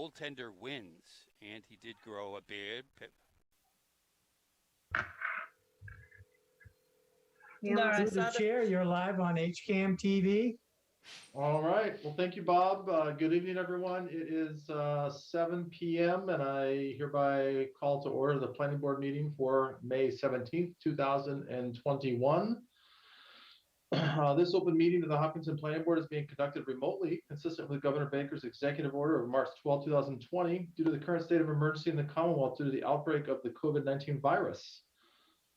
goaltender wins, and he did grow a beard. Through the chair, you're live on HCAM TV. All right. Well, thank you, Bob. Good evening, everyone. It is 7 p.m. and I hereby call to order the planning board meeting for May 17th, 2021. This open meeting of the Hopkinton Planning Board is being conducted remotely, consistent with Governor Baker's executive order of March 12, 2020, due to the current state of emergency in the Commonwealth due to the outbreak of the COVID-19 virus.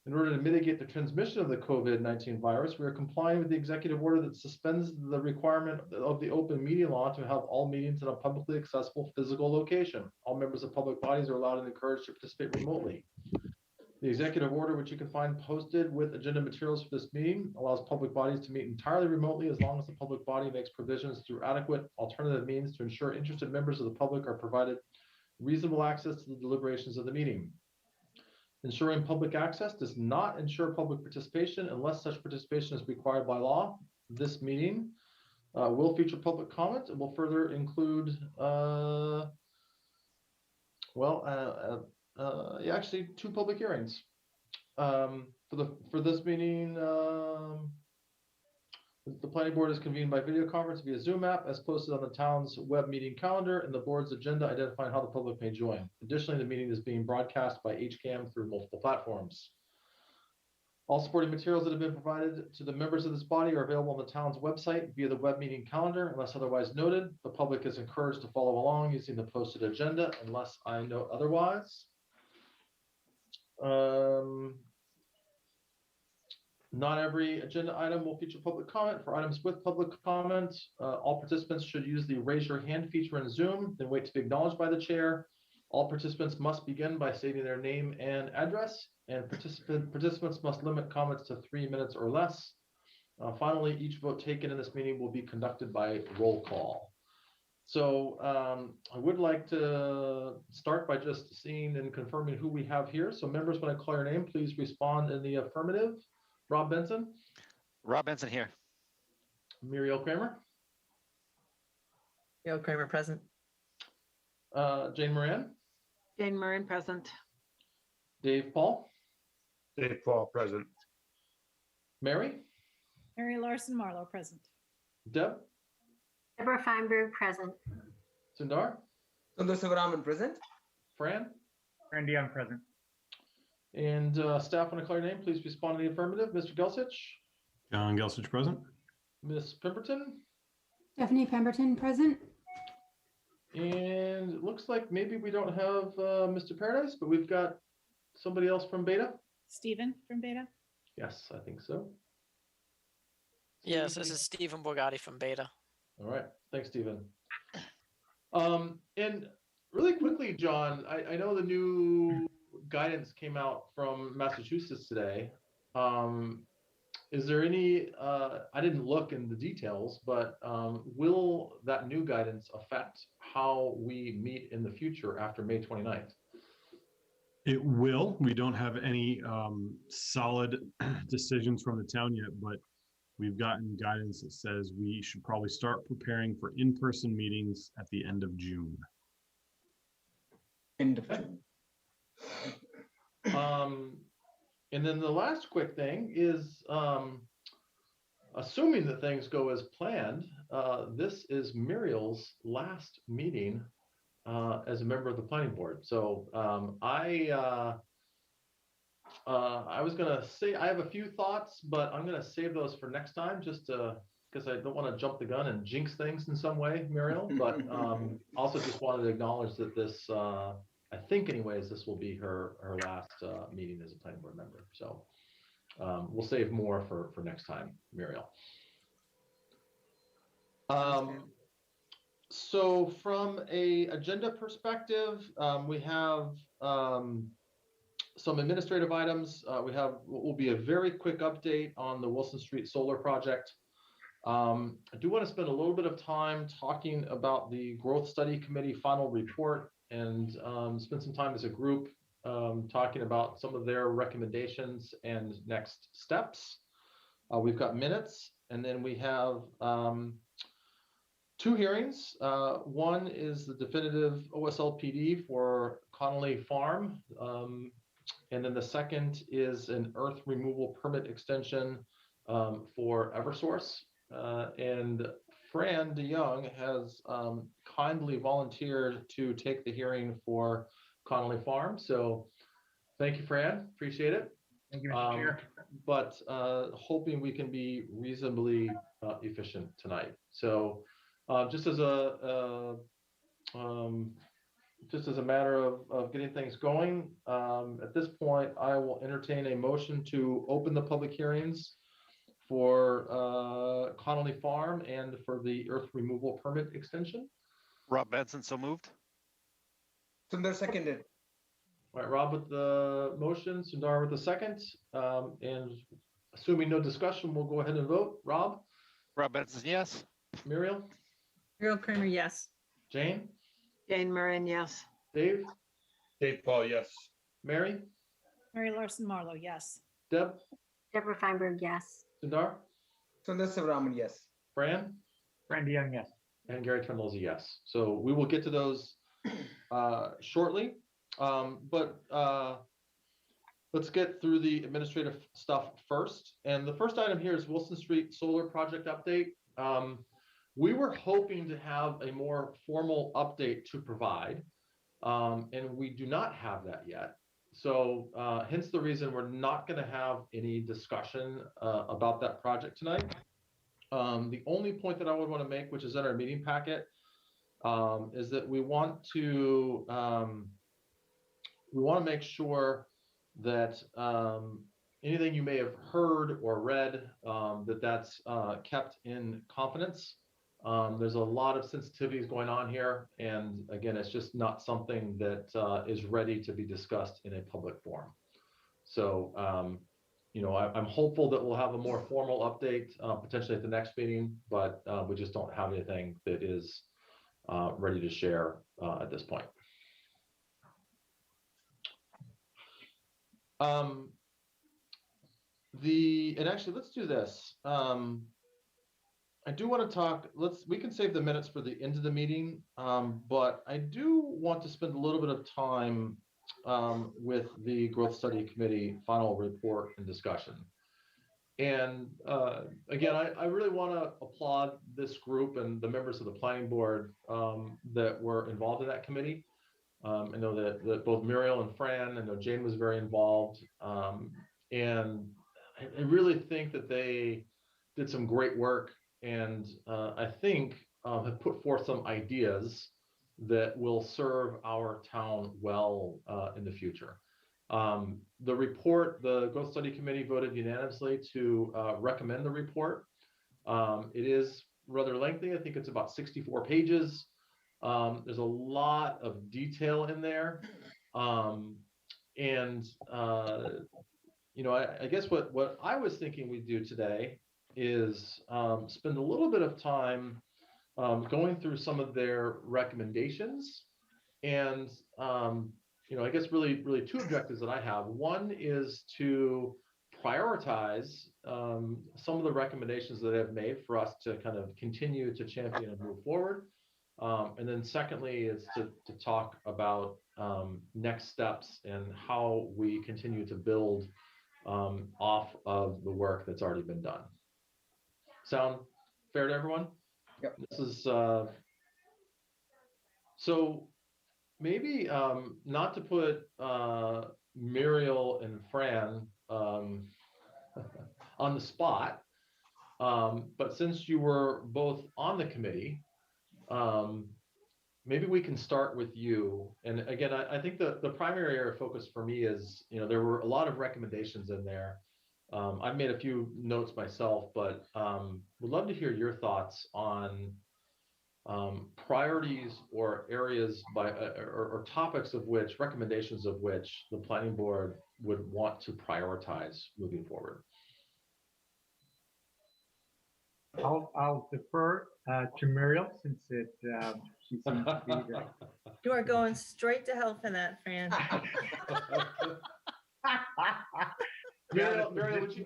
In order to mitigate the transmission of the COVID-19 virus, we are complying with the executive order that suspends the requirement of the open meeting law to have all meetings in a publicly accessible physical location. All members of public bodies are allowed and encouraged to participate remotely. The executive order, which you can find posted with agenda materials for this meeting, allows public bodies to meet entirely remotely as long as the public body makes provisions through adequate alternative means to ensure interested members of the public are provided reasonable access to the deliberations of the meeting. Ensuring public access does not ensure public participation unless such participation is required by law. This meeting will feature public comment and will further include, actually 2 public hearings. For this meeting, the planning board is convened by video conference via Zoom app as posted on the town's web meeting calendar and the board's agenda identifying how the public may join. Additionally, the meeting is being broadcast by HCAM through multiple platforms. All supporting materials that have been provided to the members of this body are available on the town's website via the web meeting calendar. Unless otherwise noted, the public is encouraged to follow along using the posted agenda unless I note otherwise. Not every agenda item will feature public comment. For items with public comment, all participants should use the raise your hand feature in Zoom, then wait to be acknowledged by the chair. All participants must begin by stating their name and address, and participants must limit comments to 3 minutes or less. Finally, each vote taken in this meeting will be conducted by roll call. So I would like to start by just seeing and confirming who we have here. So members, when I call your name, please respond in the affirmative. Rob Benson. Rob Benson here. Muriel Kramer. Muriel Kramer present. Jane Moran. Jane Moran present. Dave Paul. Dave Paul present. Mary. Mary Larson Marlowe present. Deb. Deborah Feinberg present. Sundar. Sundar Sivaraman present. Fran. Fran Dion present. And staff, when I call your name, please respond to the affirmative. Mr. Gelsich. John Gelsich present. Miss Pemberton. Stephanie Pemberton present. And it looks like maybe we don't have Mr. Paradise, but we've got somebody else from Beta. Stephen from Beta. Yes, I think so. Yes, this is Stephen Borgatti from Beta. All right, thanks, Stephen. And really quickly, John, I know the new guidance came out from Massachusetts today. Is there any, I didn't look in the details, but will that new guidance affect how we meet in the future after May 29th? It will. We don't have any solid decisions from the town yet, but we've gotten guidance that says we should probably start preparing for in-person meetings at the end of June. End of June. And then the last quick thing is, assuming that things go as planned, this is Muriel's last meeting as a member of the planning board. So I was gonna say I have a few thoughts, but I'm gonna save those for next time, just because I don't want to jump the gun and jinx things in some way, Muriel. But also just wanted to acknowledge that this. I think anyways, this will be her last meeting as a planning board member. So we'll save more for next time, Muriel. So from a agenda perspective, we have some administrative items. We have what will be a very quick update on the Wilson Street Solar Project. I do want to spend a little bit of time talking about the Growth Study Committee final report and spend some time as a group talking about some of their recommendations and next steps. We've got minutes, and then we have two hearings. One is the definitive OSLPD for Connolly Farm. And then the second is an earth removal permit extension for Eversource. And Fran DeYoung has kindly volunteered to take the hearing for Connolly Farm. So thank you, Fran. Appreciate it. Thank you, Mr. Chair. But hoping we can be reasonably efficient tonight. So just as a matter of getting things going, at this point, I will entertain a motion to open the public hearings for Connolly Farm and for the earth removal permit extension. Rob Benson, so moved. Sundar seconded. All right, Rob with the motion, Sundar with the second, and assuming no discussion, we'll go ahead and vote. Rob? Rob Benson, yes. Muriel? Muriel Kramer, yes. Jane? Jane Moran, yes. Dave? Dave Paul, yes. Mary? Mary Larson Marlowe, yes. Deb? Deborah Feinberg, yes. Sundar? Sundar Sivaram, yes. Fran? Randy Young, yes. And Gary Trundle's a yes. So we will get to those shortly. But let's get through the administrative stuff first. And the first item here is Wilson Street Solar Project update. We were hoping to have a more formal update to provide, and we do not have that yet. So hence the reason we're not going to have any discussion about that project tonight. The only point that I would want to make, which is in our meeting packet, is that we want to make sure that anything you may have heard or read, that's kept in confidence. There's a lot of sensitivities going on here, and again, it's just not something that is ready to be discussed in a public forum. So, I'm hopeful that we'll have a more formal update potentially at the next meeting, but we just don't have anything that is ready to share at this point. And actually, let's do this. I do want to talk, we can save the minutes for the end of the meeting, but I do want to spend a little bit of time with the Growth Study Committee final report and discussion. And again, I really want to applaud this group and the members of the planning board that were involved in that committee. I know that both Muriel and Fran, I know Jane was very involved. And I really think that they did some great work, and I think have put forth some ideas that will serve our town well in the future. The report, the Growth Study Committee voted unanimously to recommend the report. It is rather lengthy. I think it's about 64 pages. There's a lot of detail in there. I guess what I was thinking we'd do today is spend a little bit of time going through some of their recommendations. And, I guess really two objectives that I have. One is to prioritize some of the recommendations that I've made for us to kind of continue to champion and move forward. And then secondly is to talk about next steps and how we continue to build off of the work that's already been done. Sound fair to everyone? Yep. This is so maybe not to put Muriel and Fran on the spot, but since you were both on the committee, maybe we can start with you. And again, I think the primary area of focus for me is, there were a lot of recommendations in there. I've made a few notes myself, but would love to hear your thoughts on priorities or areas or topics of which, recommendations of which the planning board would want to prioritize moving forward. I'll defer to Muriel since she seems to be the You are going straight to hell for that, Fran. Muriel, would you?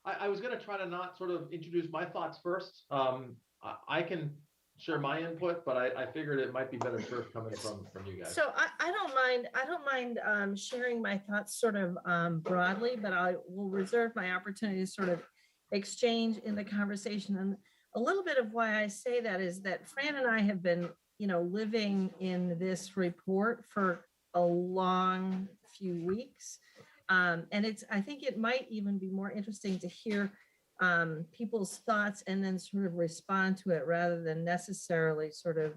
I was going to try to not sort of introduce my thoughts first. I can share my input, but I figured it might be better served coming from you guys. So I don't mind sharing my thoughts sort of broadly, but I will reserve my opportunity to sort of exchange in the conversation. And a little bit of why I say that is that Fran and I have been, living in this report for a long few weeks. And I think it might even be more interesting to hear people's thoughts and then sort of respond to it rather than necessarily sort of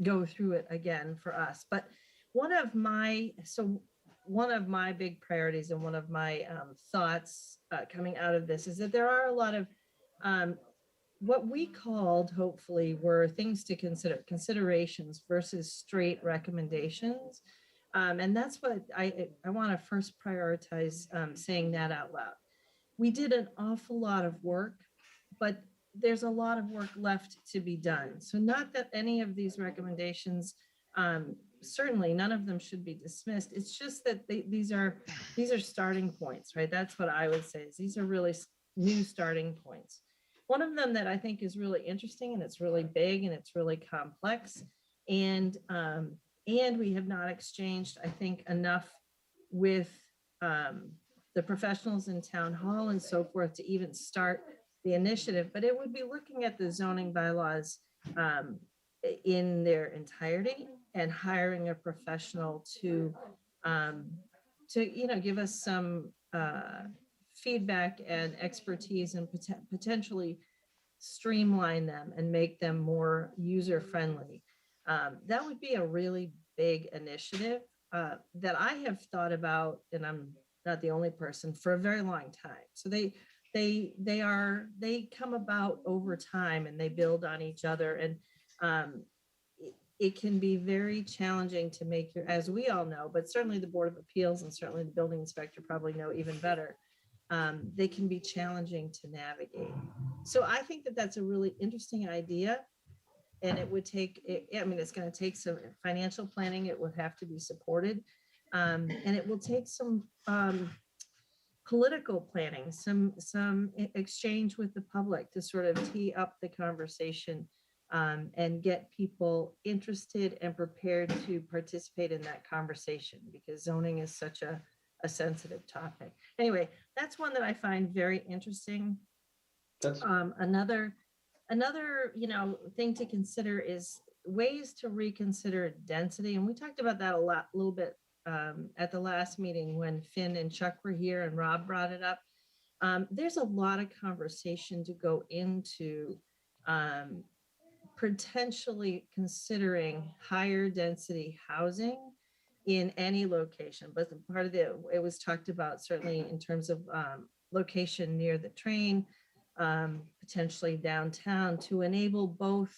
go through it again for us. But one of my big priorities and one of my thoughts coming out of this is that there are a lot of what we called, hopefully, were things to consider, considerations versus straight recommendations. And that's what I want to first prioritize saying that out loud. We did an awful lot of work, but there's a lot of work left to be done. So not that any of these recommendations, certainly none of them should be dismissed. It's just that these are starting points, right? That's what I would say is these are really new starting points. One of them that I think is really interesting and it's really big and it's really complex. And we have not exchanged, I think, enough with the professionals in town hall and so forth to even start the initiative, but it would be looking at the zoning bylaws in their entirety and hiring a professional to give us some feedback and expertise and potentially streamline them and make them more user friendly. That would be a really big initiative that I have thought about, and I'm not the only person, for a very long time. So they come about over time and they build on each other. And it can be very challenging to make as we all know, but certainly the Board of Appeals and certainly the building inspector probably know even better. They can be challenging to navigate. So I think that that's a really interesting idea. And it would take, it's going to take some financial planning. It would have to be supported. And it will take some political planning, some exchange with the public to sort of tee up the conversation and get people interested and prepared to participate in that conversation, because zoning is such a sensitive topic. Anyway, that's one that I find very interesting. That's another thing to consider is ways to reconsider density. And we talked about that a little bit at the last meeting when Finn and Chuck were here and Rob brought it up. There's a lot of conversation to go into potentially considering higher density housing in any location. But part of it was talked about certainly in terms of location near the train, potentially downtown, to enable both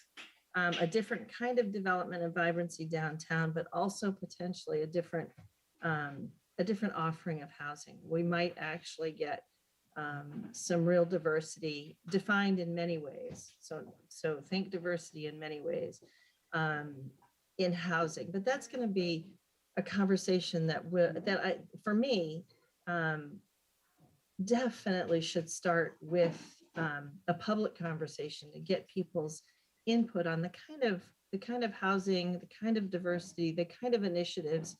a different kind of development and vibrancy downtown, but also potentially a different offering of housing. We might actually get some real diversity defined in many ways. So think diversity in many ways in housing, but that's going to be a conversation that for me, definitely should start with a public conversation to get people's input on the kind of housing, the kind of diversity, the kind of initiatives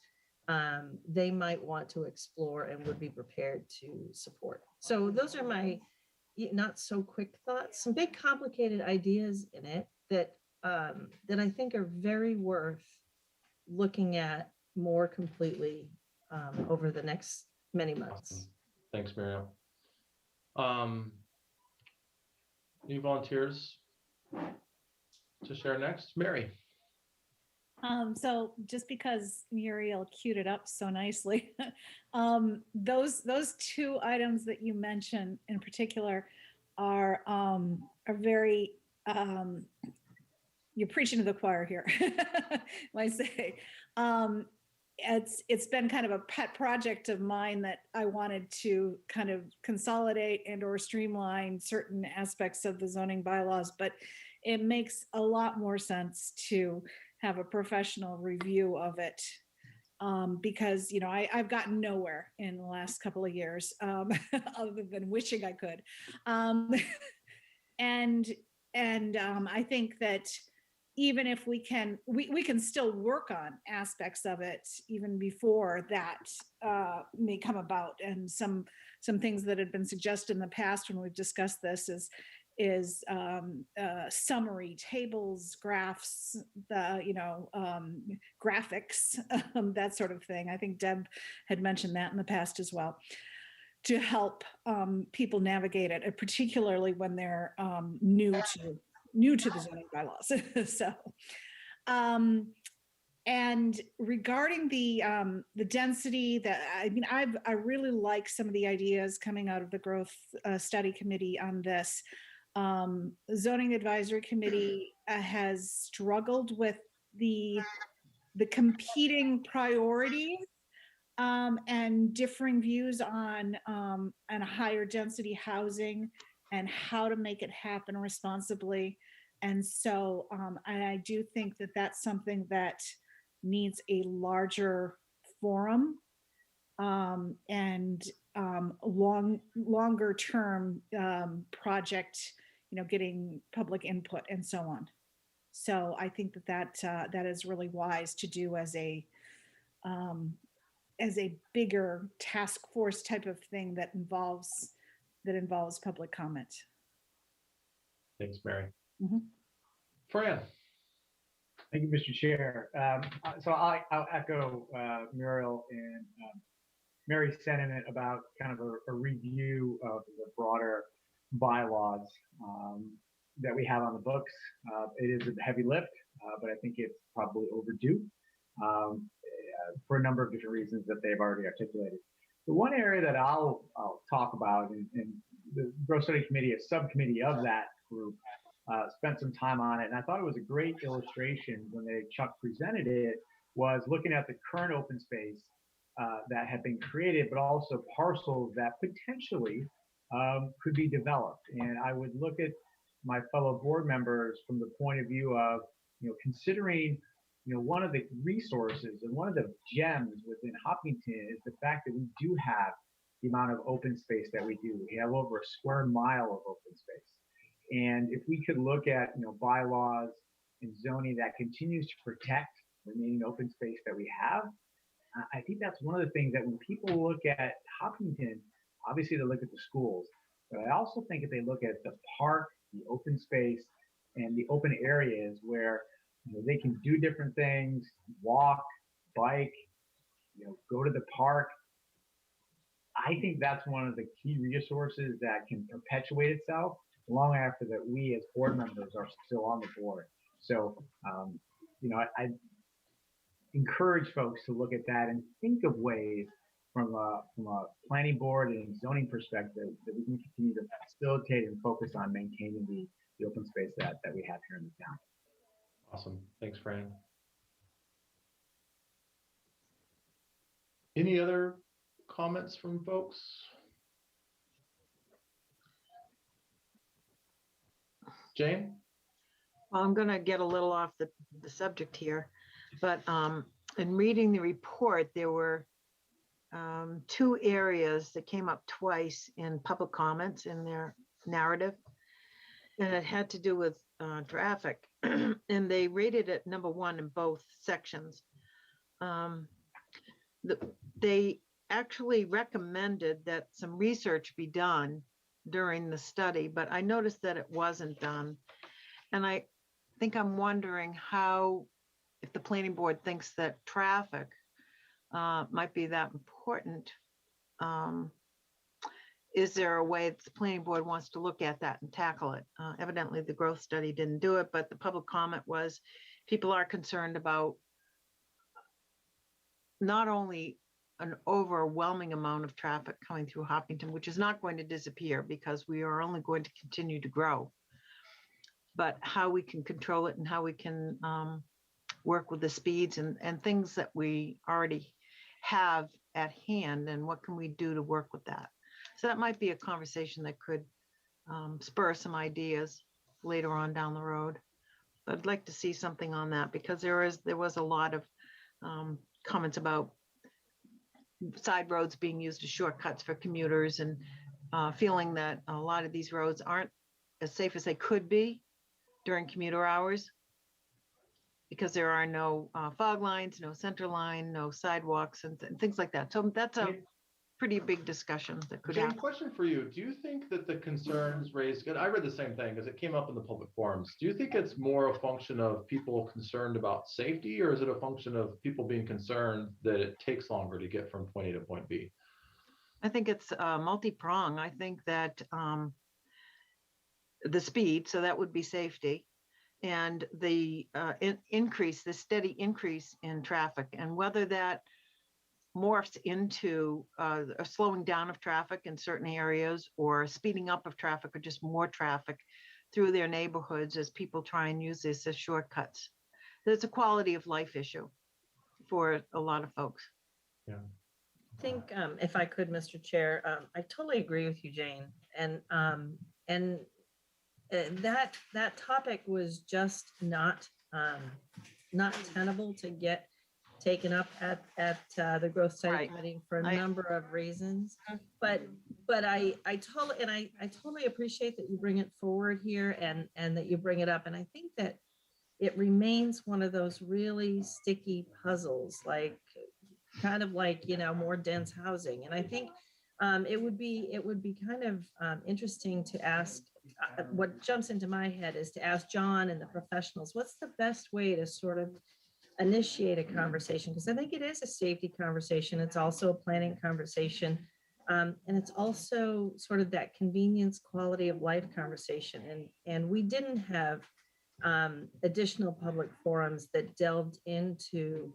they might want to explore and would be prepared to support. So those are my not so quick thoughts, some big complicated ideas in it that I think are very worth looking at more completely over the next many months. Thanks, Muriel. Any volunteers to share next? Mary. So just because Muriel queued it up so nicely, those two items that you mentioned in particular are very, you're preaching to the choir here, I say. It's been kind of a pet project of mine that I wanted to kind of consolidate and or streamline certain aspects of the zoning bylaws, but it makes a lot more sense to have a professional review of it because, I've gotten nowhere in the last couple of years other than wishing I could. And I think that even if we can still work on aspects of it even before that may come about. And some things that had been suggested in the past when we've discussed this is summary tables, graphs, graphics, that sort of thing. I think Deb had mentioned that in the past as well, to help people navigate it, particularly when they're new to the zoning bylaws. So, and regarding the density, I really like some of the ideas coming out of the growth study committee on this. Zoning advisory committee has struggled with the competing priorities and differing views on higher density housing and how to make it happen responsibly. And so I do think that that's something that needs a larger forum and longer term project, getting public input and so on. So I think that is really wise to do as a bigger task force type of thing that involves public comment. Thanks, Mary. Mm-hmm. Fran. Thank you, Mr. Chair. So I'll echo Muriel and Mary's sentiment about kind of a review of the broader bylaws that we have on the books. It is a heavy lift, but I think it's probably overdue for a number of different reasons that they've already articulated. The one area that I'll talk about, and the Growth Study Committee, a subcommittee of that group, spent some time on it, and I thought it was a great illustration when Chuck presented it, was looking at the current open space that had been created, but also parcels that potentially could be developed. And I would look at my fellow board members from the point of view of, considering, one of the resources and one of the gems within Hopkinton is the fact that we do have the amount of open space that we do. We have over a square mile of open space. And if we could look at, bylaws and zoning that continues to protect remaining open space that we have, I think that's one of the things that when people look at Hopkinton, obviously they look at the schools, but I also think if they look at the park, the open space, and the open areas where they can do different things, walk, bike, go to the park. I think that's one of the key resources that can perpetuate itself long after that we as board members are still on the board. So, I encourage folks to look at that and think of ways from a planning board and zoning perspective that we can continue to facilitate and focus on maintaining the open space that we have here in the town. Awesome. Thanks, Fran. Any other comments from folks? Jane? Well, I'm going to get a little off the subject here, but in reading the report, there were two areas that came up twice in public comments in their narrative, and it had to do with traffic, and they rated it number one in both sections. They actually recommended that some research be done during the study, but I noticed that it wasn't done. And I think I'm wondering how, if the planning board thinks that traffic might be that important, is there a way that the planning board wants to look at that and tackle it? Evidently, the growth study didn't do it, but the public comment was people are concerned about not only an overwhelming amount of traffic coming through Hopkinton, which is not going to disappear because we are only going to continue to grow, but how we can control it and how we can work with the speeds and things that we already have at hand, and what can we do to work with that. So that might be a conversation that could spur some ideas later on down the road. But I'd like to see something on that because there was a lot of comments about side roads being used as shortcuts for commuters and feeling that a lot of these roads aren't as safe as they could be during commuter hours, because there are no fog lines, no center line, no sidewalks, and things like that. So that's a pretty big discussion that could Jane, happen. question for you. Do you think that the concerns raised, and I read the same thing because it came up in the public forums. Do you think it's more a function of people concerned about safety, or is it a function of people being concerned that it takes longer to get from point A to point B? I think it's multi-prong. I think that the speed, so that would be safety, and the the steady increase in traffic, and whether that morphs into a slowing down of traffic in certain areas or speeding up of traffic or just more traffic through their neighborhoods as people try and use this as shortcuts. It's a quality of life issue for a lot of folks. Yeah. I think if I could, Mr. Chair, I totally agree with you, Jane. And that topic was just not tenable to get taken up at the Growth Study Committee for a number of reasons. But I totally appreciate that you bring it forward here and that you bring it up. And I think that it remains one of those really sticky puzzles, like kind of like, more dense housing. And I think it would be kind of interesting to ask, what jumps into my head is to ask John and the professionals, what's the best way to sort of initiate a conversation? Because I think it is a safety conversation. It's also a planning conversation. And it's also sort of that convenience, quality of life conversation. And we didn't have additional public forums that delved into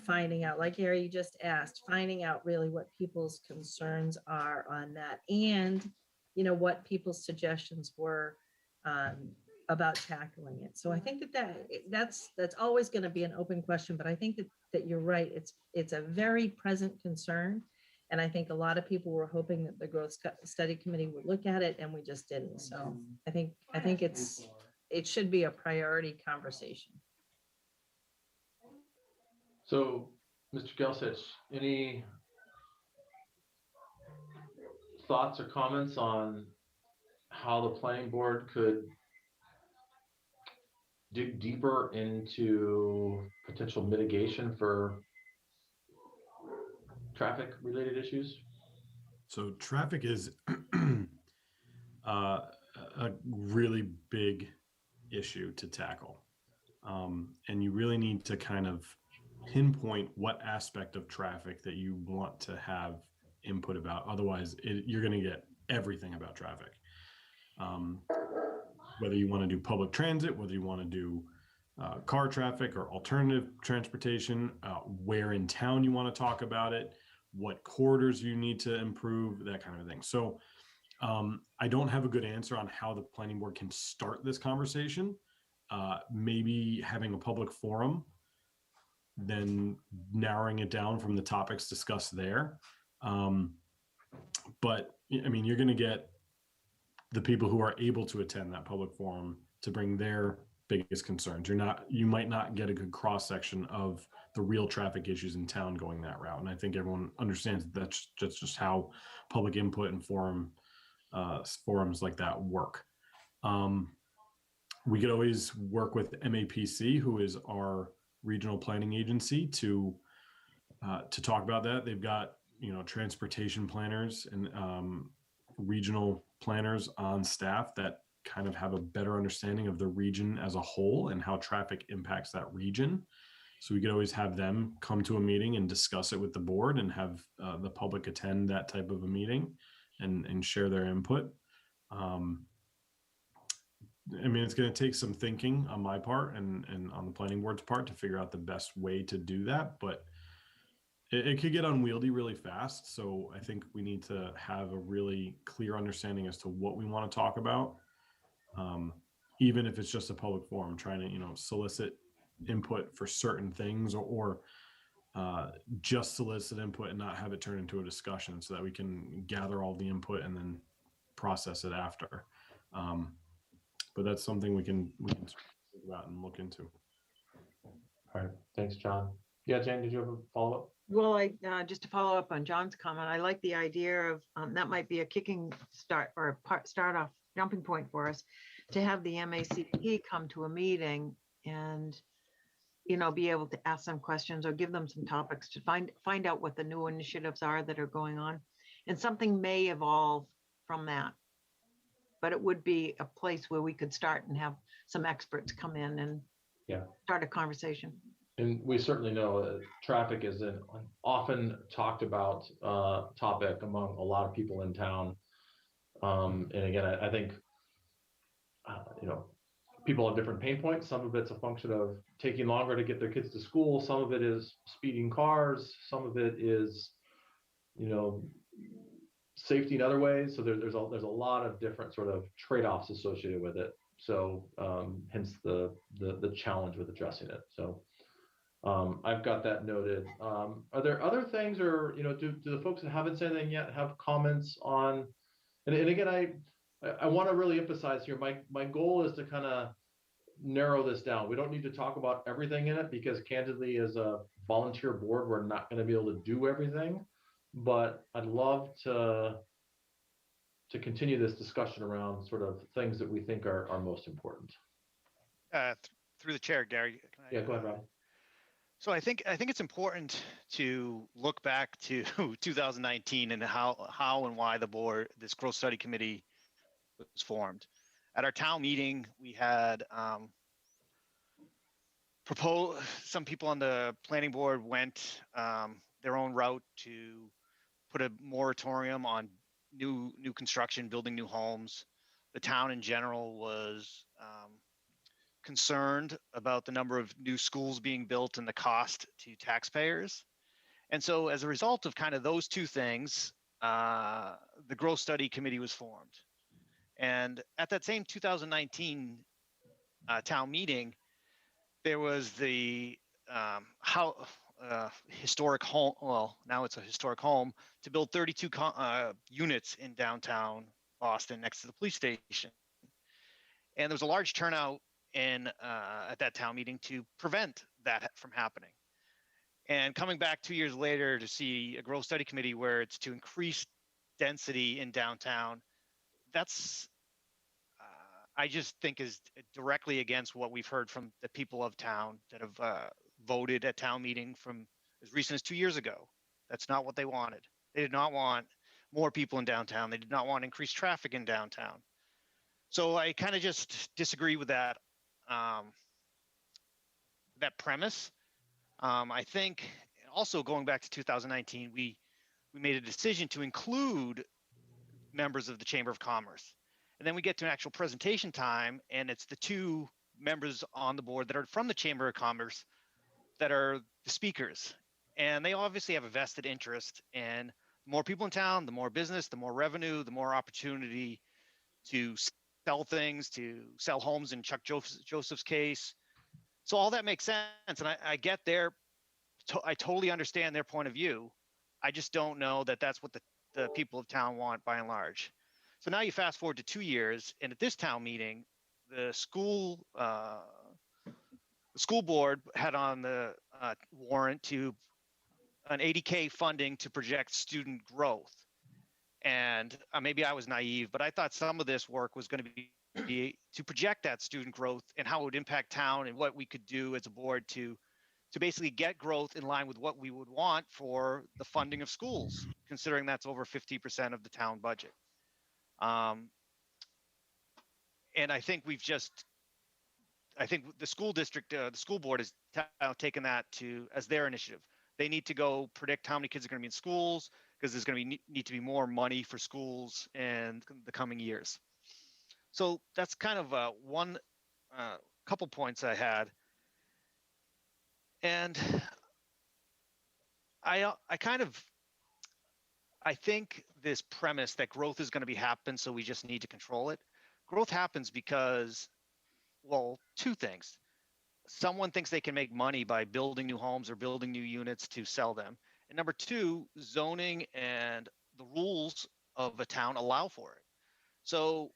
finding out, like Gary, you just asked, finding out really what people's concerns are on that, and what people's suggestions were about tackling it. So I think that's always going to be an open question, but I think that you're right. It's a very present concern, and I think a lot of people were hoping that the Growth Study Committee would look at it, and we just didn't. So I think it should be a priority conversation. So, Mr. Gelsich, any thoughts or comments on how the planning board could dig deeper into potential mitigation for traffic related issues? So traffic is a really big issue to tackle. And you really need to kind of pinpoint what aspect of traffic that you want to have input about. Otherwise, you're going to get everything about traffic. Whether you want to do public transit, whether you want to do car traffic or alternative transportation, where in town you want to talk about it, what corridors you need to improve, that kind of thing. So I don't have a good answer on how the planning board can start this conversation. Maybe having a public forum, then narrowing it down from the topics discussed there. But I mean, you're going to get the people who are able to attend that public forum to bring their biggest concerns. You might not get a good cross section of the real traffic issues in town going that route. And I think everyone understands that's just how public input and forums like that work. We could always work with MAPC, who is our regional planning agency, to talk about that. They've got transportation planners and regional planners on staff that kind of have a better understanding of the region as a whole and how traffic impacts that region. So we could always have them come to a meeting and discuss it with the board and have the public attend that type of a meeting and share their input. I mean, it's going to take some thinking on my part and on the planning board's part to figure out the best way to do that, but it could get unwieldy really fast. So I think we need to have a really clear understanding as to what we want to talk about. Even if it's just a public forum, trying to, solicit input for certain things or just solicit input and not have it turn into a discussion so that we can gather all the input and then process it after. But that's something we can think about and look into. All right, thanks, John. Yeah, Jane, did you have a follow-up? Well, just to follow up on John's comment, I like the idea of that might be a kicking start or start off jumping point for us to have the MACP come to a meeting and, be able to ask them questions or give them some topics to find out what the new initiatives are that are going on. And something may evolve from that. But it would be a place where we could start and have some experts come in and Yeah. start a conversation. And we certainly know traffic is an often talked about topic among a lot of people in town. And again, I think, people have different pain points. Some of it's a function of taking longer to get their kids to school. Some of it is speeding cars. Some of it is, safety in other ways. So there's a lot of different sort of trade-offs associated with it. So hence the challenge with addressing it. So I've got that noted. Are there other things, or do the folks that haven't said anything yet have comments on? And again, I want to really emphasize here. My goal is to kind of narrow this down. We don't need to talk about everything in it because, candidly, as a volunteer board, we're not going to be able to do everything. But I'd love to continue this discussion around sort of things that we think are most important. Through the chair, Gary. Yeah, go ahead, Rob. So I think it's important to look back to 2019 and how and why this growth study committee was formed. At our town meeting, we had some people on the planning board went their own route to put a moratorium on new construction, building new homes. The town in general was concerned about the number of new schools being built and the cost to taxpayers. And so as a result of kind of those two things, the growth study committee was formed. And at that same 2019 town meeting, there was the historic home, well, now it's a historic home, to build 32 units in downtown Boston next to the police station. And there was a large turnout at that town meeting to prevent that from happening. And coming back 2 years later to see a growth study committee where it's to increase density in downtown, that's, I just think is directly against what we've heard from the people of town that have voted at town meeting from as recent as 2 years ago. That's not what they wanted. They did not want more people in downtown. They did not want increased traffic in downtown. So I kind of just disagree with that that premise. I think also going back to 2019, we made a decision to include members of the Chamber of Commerce. And then we get to an actual presentation time, and it's the two members on the board that are from the Chamber of Commerce that are the speakers. And they obviously have a vested interest in more people in town, the more business, the more revenue, the more opportunity to sell things, to sell homes in Chuck Joseph's case. So all that makes sense. And I get I totally understand their point of view. I just don't know that that's what the people of town want by and large. So now you fast forward to 2 years, and at this town meeting, the school board had on the warrant to an $80K funding to project student growth. And maybe I was naive, but I thought some of this work was going to be to project that student growth and how it would impact town and what we could do as a board to basically get growth in line with what we would want for the funding of schools, considering that's over 50% of the town budget. And I think the school district, the school board has taken that as their initiative. They need to go predict how many kids are going to be in schools because there's going to need to be more money for schools in the coming years. So that's kind of one couple points I had. And I think this premise that growth is going to happen, so we just need to control it. Growth happens because, well, two things. Someone thinks they can make money by building new homes or building new units to sell them. And number two, zoning and the rules of a town allow for it. So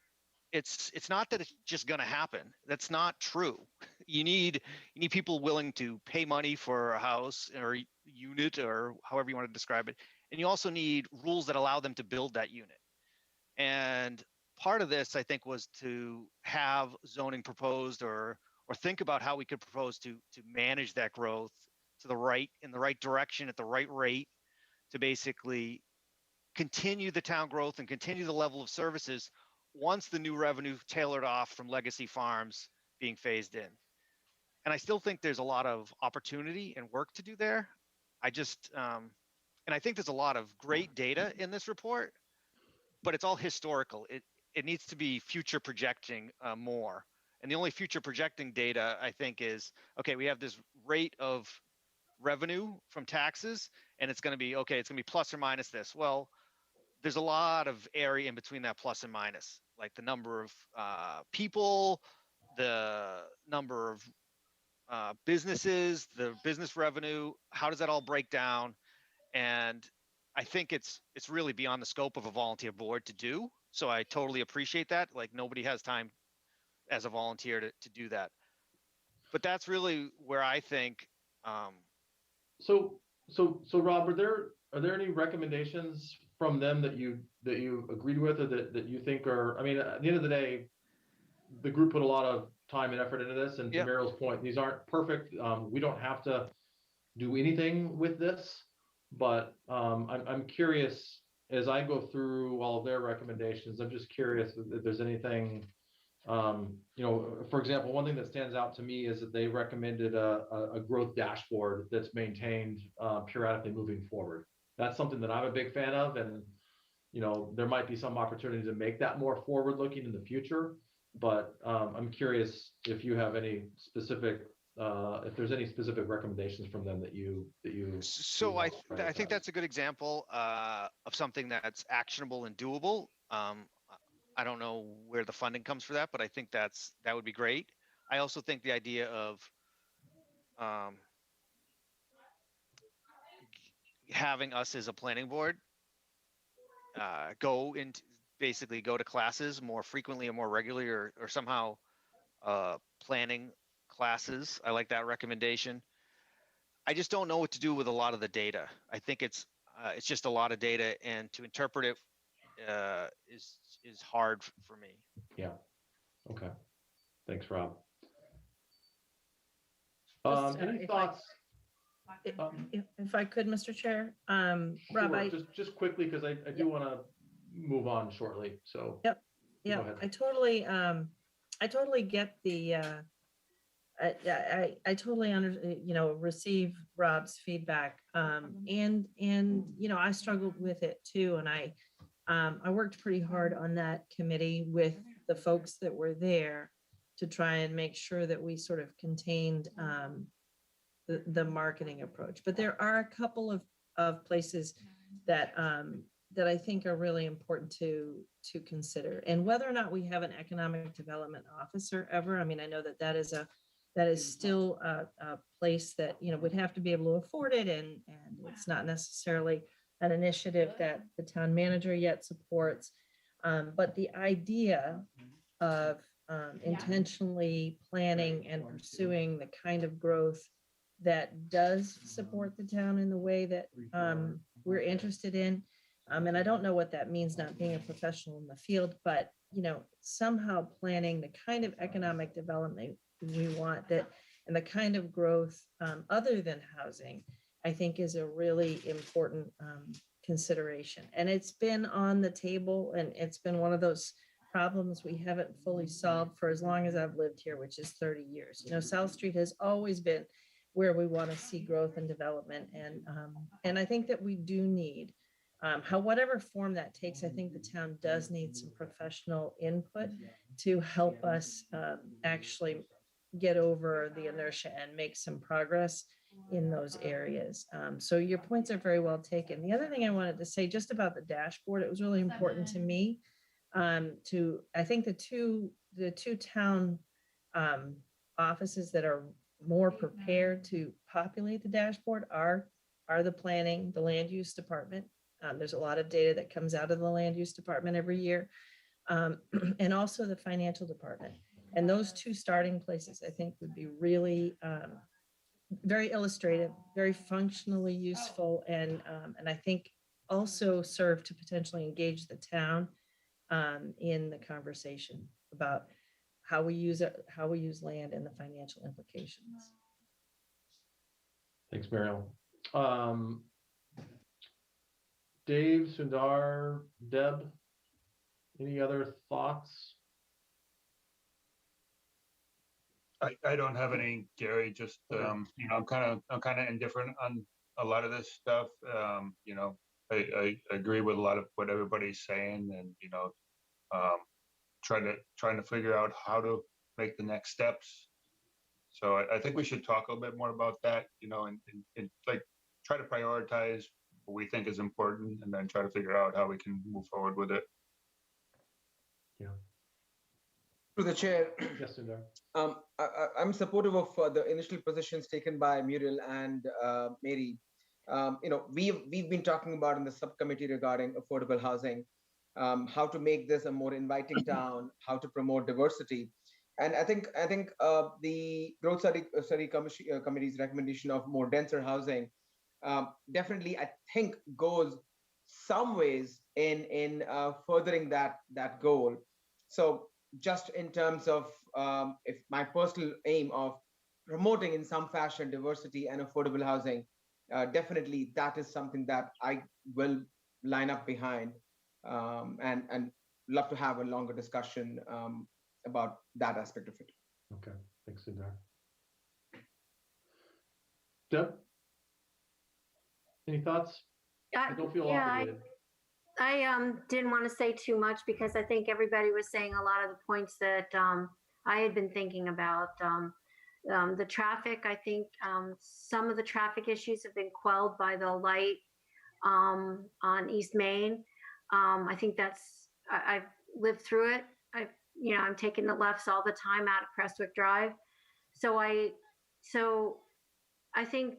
it's not that it's just going to happen. That's not true. You need people willing to pay money for a house or a unit or however you want to describe it. And you also need rules that allow them to build that unit. And part of this, I think, was to have zoning proposed or think about how we could propose to manage that growth to the right, in the right direction at the right rate, to basically continue the town growth and continue the level of services once the new revenue tailored off from legacy farms being phased in. And I still think there's a lot of opportunity and work to do there. I just, and I think there's a lot of great data in this report, but it's all historical. It needs to be future projecting more. And the only future projecting data, I think, is, okay, we have this rate of revenue from taxes, and it's going to be, okay, it's going to be plus or minus this. Well, there's a lot of area in between that plus and minus, like the number of people, the number of businesses, the business revenue, how does that all break down? And I think it's really beyond the scope of a volunteer board to do. So I totally appreciate that. Like, nobody has time as a volunteer to do that. But that's really where I think. So Rob, are there any recommendations from them that you agreed with, or that you think are, I mean, at the end of the day, the group put a lot of time and effort into this, and to Muriel's point, these aren't perfect. We don't have to do anything with this, but I'm curious, as I go through all of their recommendations, I'm just curious if there's anything, you know, for example, one thing that stands out to me is that they recommended a growth dashboard that's maintained periodically moving forward. That's something that I'm a big fan of, and you know, there might be some opportunity to make that more forward-looking in the future. But I'm curious if you have any specific, if there's any specific recommendations from them that you. So I think that's a good example of something that's actionable and doable. I don't know where the funding comes for that, but I think that would be great. I also think the idea of having us as a planning board basically go to classes more frequently or more regularly, or somehow planning classes. I like that recommendation. I just don't know what to do with a lot of the data. I think it's just a lot of data, and to interpret it is hard for me. Yeah. Okay. Thanks, Rob. Any thoughts? If I could, Mr. Chair, Rob, sure. just quickly, because I do want to move on shortly. So. Yep. I totally get the. I totally receive Rob's feedback, and you know, I struggled with it too, and I worked pretty hard on that committee with the folks that were there to try and make sure that we sort of contained the marketing approach. But there are a couple of places that that I think are really important to consider, and whether or not we have an economic development officer ever. I mean, I know that is still a place that, you know, would have to be able to afford it, and it's not necessarily an initiative that the town manager yet supports. But the idea of intentionally planning and pursuing the kind of growth that does support the town in the way that we're interested in. And I don't know what that means, not being a professional in the field, but, you know, somehow planning the kind of economic development we want, that, and the kind of growth other than housing, I think is a really important consideration. And it's been on the table, and it's been one of those problems we haven't fully solved for as long as I've lived here, which is 30 years. You know, South Street has always been where we want to see growth and development. And I think that we do need, whatever form that takes, I think the town does need some professional input to help us actually get over the inertia and make some progress in those areas. So your points are very well taken. The other thing I wanted to say just about the dashboard, it was really important to me I think the two town offices that are more prepared to populate the dashboard are the planning, the land use department. There's a lot of data that comes out of the land use department every year, and also the financial department. And those two starting places, I think, would be really very illustrative, very functionally useful, and I think also serve to potentially engage the town in the conversation about how we use it, how we use land and the financial implications. Thanks, Muriel. Dave, Sundar, Deb, any other thoughts? I don't have any, Gary. Just I'm kind of indifferent on a lot of this stuff. I agree with a lot of what everybody's saying, and trying to figure out how to make the next steps. So I think we should talk a little bit more about that, and like try to prioritize what we think is important, and then try to figure out how we can move forward with it. Yeah. Through the chair, Yes, Sundar. I'm supportive of the initial positions taken by Muriel and Mary. We've been talking about in the subcommittee regarding affordable housing, how to make this a more inviting town, how to promote diversity. And I think the growth study committee's recommendation of more denser housing definitely, I think, goes some ways in furthering that goal. So just in terms of if my personal aim of promoting in some fashion diversity and affordable housing, definitely that is something that I will line up behind, and love to have a longer discussion about that aspect of it. Okay, thanks, Sundar. Deb, any thoughts? I don't feel obligated. I didn't want to say too much because I think everybody was saying a lot of the points that I had been thinking about. The traffic, I think some of the traffic issues have been quelled by the light on East Main. I think I've lived through it. I'm taking the lefts all the time out of Prestwick Drive. So I think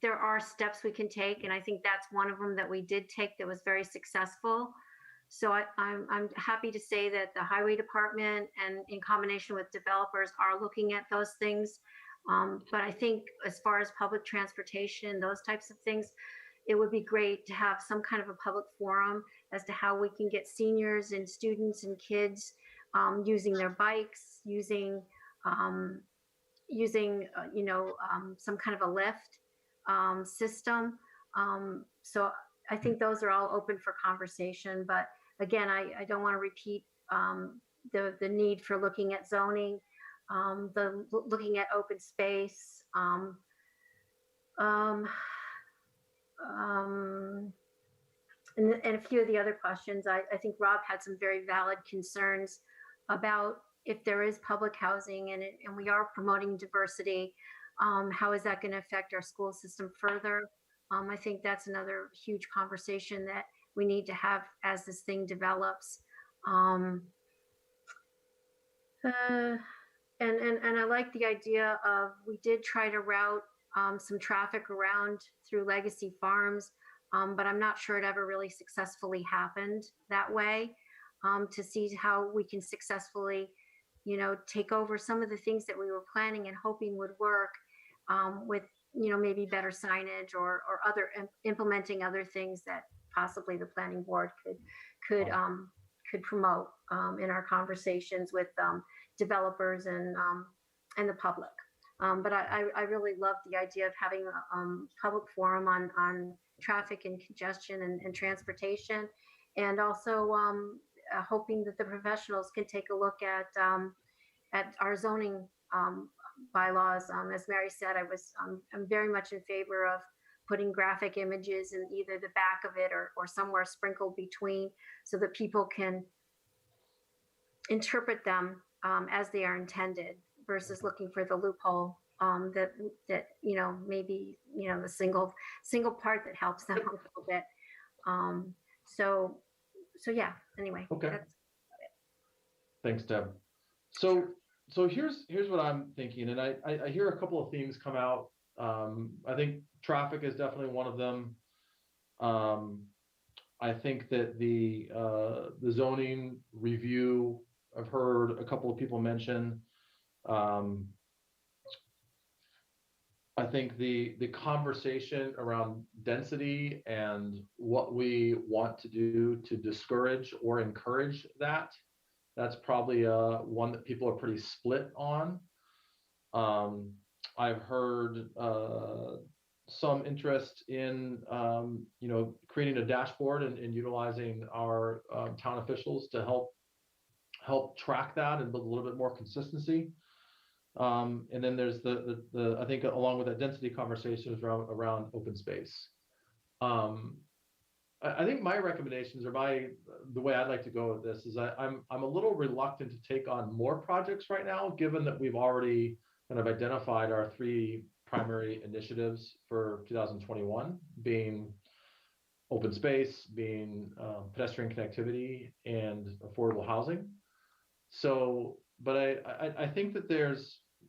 there are steps we can take, and I think that's one of them that we did take that was very successful. So I'm happy to say that the highway department and in combination with developers are looking at those things. But I think as far as public transportation, those types of things, it would be great to have some kind of a public forum as to how we can get seniors and students and kids using their bikes, using some kind of a lift system. So I think those are all open for conversation. But again, I don't want to repeat the need for looking at zoning, looking at open space, and a few of the other questions. I think Rob had some very valid concerns about if there is public housing and we are promoting diversity, how is that going to affect our school system further? I think that's another huge conversation that we need to have as this thing develops. And I like the idea of, we did try to route some traffic around through Legacy Farms, but I'm not sure it ever really successfully happened that way, to see how we can successfully, take over some of the things that we were planning and hoping would work, with, maybe better signage or other implementing other things that possibly the planning board could promote in our conversations with developers and the public. But I really love the idea of having a public forum on traffic and congestion and transportation, and also hoping that the professionals can take a look at our zoning bylaws. As Mary said, I'm very much in favor of putting graphic images in either the back of it or somewhere sprinkled between, so that people can interpret them as they are intended, versus looking for the loophole that maybe the single part that helps them a little bit. So yeah. Anyway. Okay. That's it. Thanks, Deb. So here's what I'm thinking, and I hear a couple of themes come out. I think traffic is definitely one of them. I think that the zoning review, I've heard a couple of people mention. I think the conversation around density and what we want to do to discourage or encourage that's probably one that people are pretty split on. I've heard some interest in creating a dashboard and utilizing our town officials to help track that and build a little bit more consistency. And then there's the I think along with that density conversations around open space. I think my recommendations or the way I'd like to go with this is I'm a little reluctant to take on more projects right now, given that we've already kind of identified our 3 primary initiatives for 2021, being open space, being pedestrian connectivity, and affordable housing. So, but I think that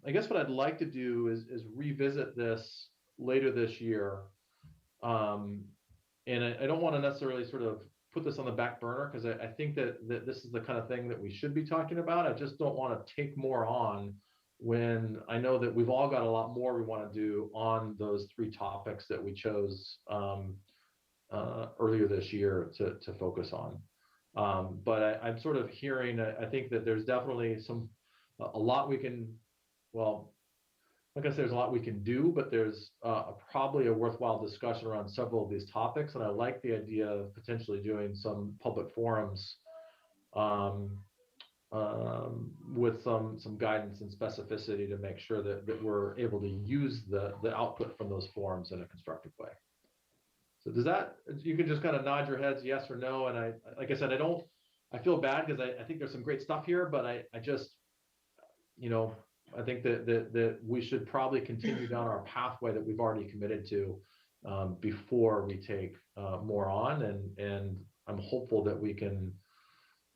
I guess what I'd like to do is revisit this later this year. And I don't want to necessarily sort of put this on the back burner, because I think that this is the kind of thing that we should be talking about. I just don't want to take more on when I know that we've all got a lot more we want to do on those 3 topics that we chose earlier this year to focus on. But I'm sort of hearing, I think that there's definitely a lot we can, well, like I said, there's a lot we can do, but there's probably a worthwhile discussion around several of these topics. And I like the idea of potentially doing some public forums with some guidance and specificity to make sure that we're able to use the output from those forums in a constructive way. So does that, you can just kind of nod your heads yes or no. And like I said, I feel bad because I think there's some great stuff here, but I just, I think that we should probably continue down our pathway that we've already committed to before we take more on. And I'm hopeful that we can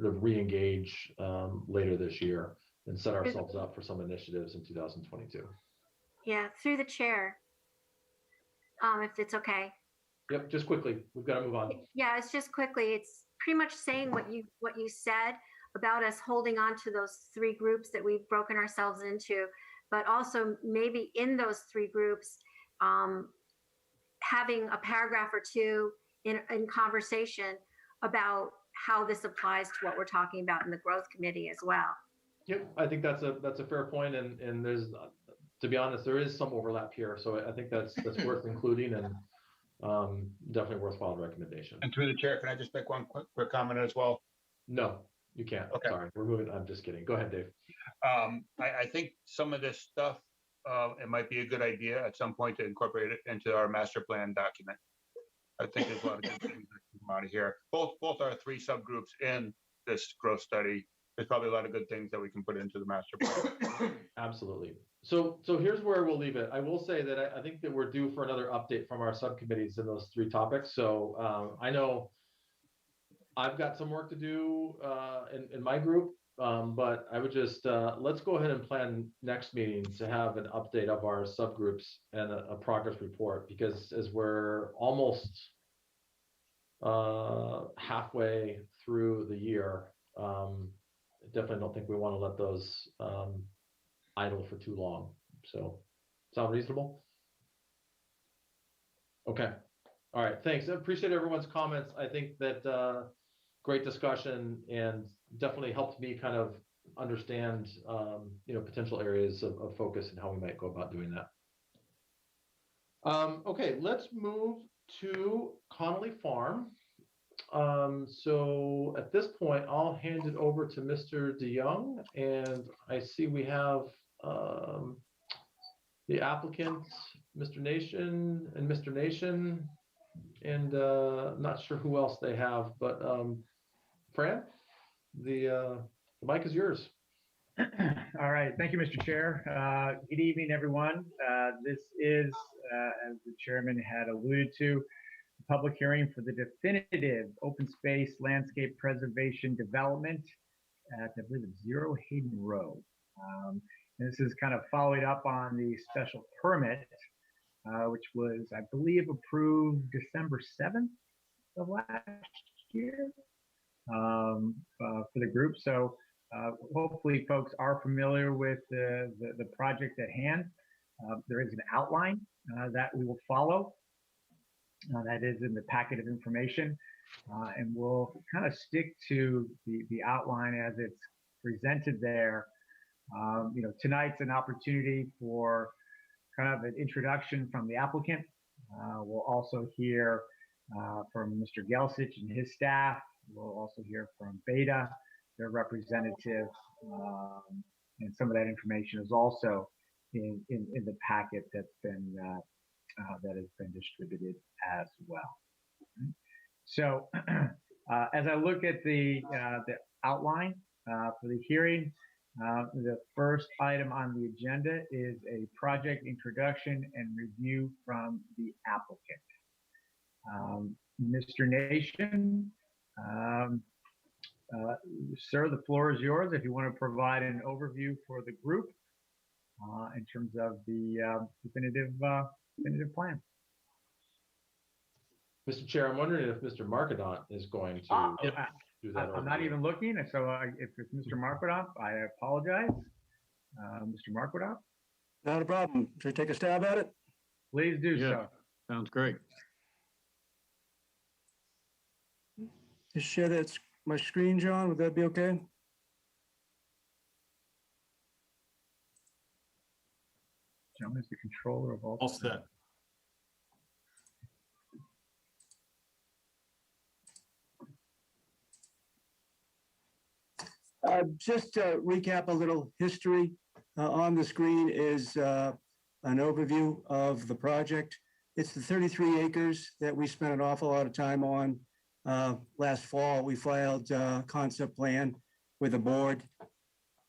sort of re-engage later this year and set ourselves up for some initiatives in 2022. Yeah, through the chair, if it's okay. Yep, just quickly, we've got to move on. Yeah, it's just quickly. It's pretty much saying what you said about us holding on to those 3 groups that we've broken ourselves into, but also maybe in those 3 groups, having a paragraph or 2 in conversation about how this applies to what we're talking about in the growth committee as well. Yep, I think that's a fair point, and there's, to be honest, there is some overlap here, so I think that's worth including, and definitely worthwhile recommendation. And through the chair, can I just make one quick comment as well? No, you can't. Okay. Sorry, we're moving. I'm just kidding. Go ahead, Dave. I think some of this stuff, it might be a good idea at some point to incorporate it into our master plan document. I think there's a lot of good things that come out of here. Both our 3 subgroups in this growth study. There's probably a lot of good things that we can put into the master plan. Absolutely. So here's where we'll leave it. I will say that I think that we're due for another update from our subcommittees in those 3 topics. So I know I've got some work to do in my group, but I would just, let's go ahead and plan next meeting to have an update of our subgroups and a progress report, because as we're almost halfway through the year, I definitely don't think we want to let those idle for too long. So sound reasonable? Okay. All right. Thanks. I appreciate everyone's comments. I think that great discussion, and definitely helped me kind of understand, potential areas of focus and how we might go about doing that. Okay, let's move to Connolly Farm. So at this point, I'll hand it over to Mr. DeYoung, and I see we have the applicants, Mr. Nation and Mr. Nation, and not sure who else they have, but Fran, the mic is yours. All right. Thank you, Mr. Chair. Good evening, everyone. This is, as the chairman had alluded to, a public hearing for the definitive open space landscape preservation development at, I believe it's 0 Hayden Road. This is kind of followed up on the special permit, which was, I believe, approved December 7th of last year for the group. So hopefully folks are familiar with the project at hand. There is an outline that we will follow. That is in the packet of information. And we'll kind of stick to the outline as it's presented there. Tonight's an opportunity for kind of an introduction from the applicant. We'll also hear from Mr. Gelsich and his staff. We'll also hear from Beta, their representative, and some of that information is also in the packet that has been distributed as well. So, as I look at the outline for the hearing, the first item on the agenda is a project introduction and review from the applicant. Mr. Nation, sir, the floor is yours if you want to provide an overview for the group in terms of the definitive plan. Mr. Chair, I'm wondering if Mr. Markadant is going to do that. I'm not even looking, so if it's Mr. Markadant, I apologize. Mr. Markadant? Not a problem. Should I take a stab at it? Please do so. Sounds great. Just share that my screen, John. Would that be okay? John is the controller of all set. Just to recap a little history, on the screen is an overview of the project. It's the 33 acres that we spent an awful lot of time on. Last fall, we filed a concept plan with the board.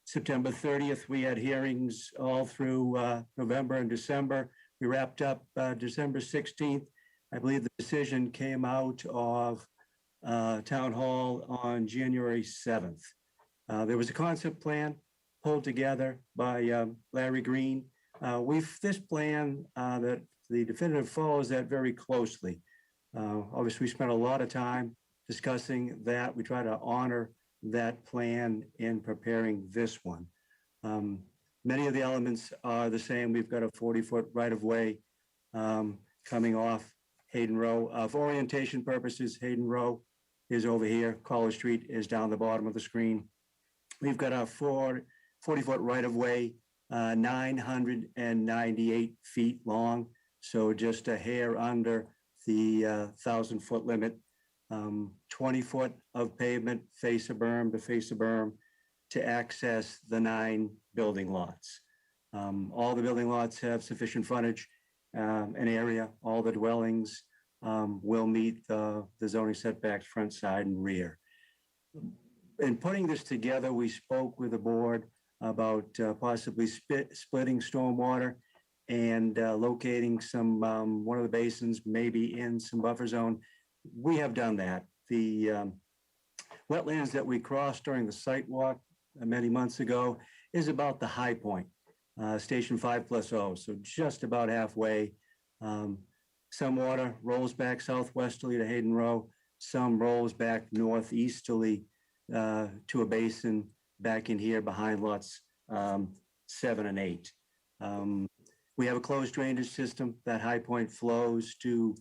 September 30th, we had hearings all through November and December. We wrapped up December 16th. I believe the decision came out of Town Hall on January 7th. There was a concept plan pulled together by Larry Green. This plan that the definitive follows that very closely. Obviously, we spent a lot of time discussing that. We try to honor that plan in preparing this one. Many of the elements are the same. We've got a 40-foot right-of-way coming off Hayden Row. For orientation purposes, Hayden Row is over here. College Street is down the bottom of the screen. We've got a 40-foot right-of-way, 998 feet long, so just a hair under the 1,000-foot limit. 20 foot of pavement, face of berm to face of berm, to access the 9 building lots. All the building lots have sufficient frontage and area. All the dwellings will meet the zoning setbacks front, side, and rear. In putting this together, we spoke with the board about possibly splitting stormwater and locating some one of the basins maybe in some buffer zone. We have done that. The wetlands that we crossed during the site walk many months ago is about the high point, station 5+0, so just about halfway. Some water rolls back southwesterly to Hayden Row, some rolls back northeasterly to a basin back in here behind lots 7 and 8. We have a closed drainage system. That high point flows to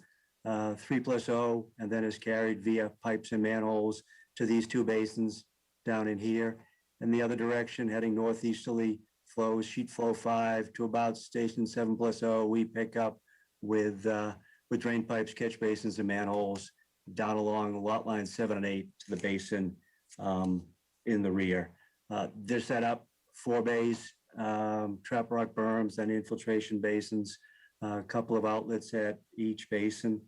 3+0 and then is carried via pipes and manholes to these 2 basins down in here. In the other direction, heading northeasterly, flows sheet flow 5 to about station 7+0. We pick up with drain pipes, catch basins, and manholes down along lot lines 7 and 8 to the basin in the rear. They're set up 4 bays, trap rock berms, and infiltration basins, a couple of outlets at each basin.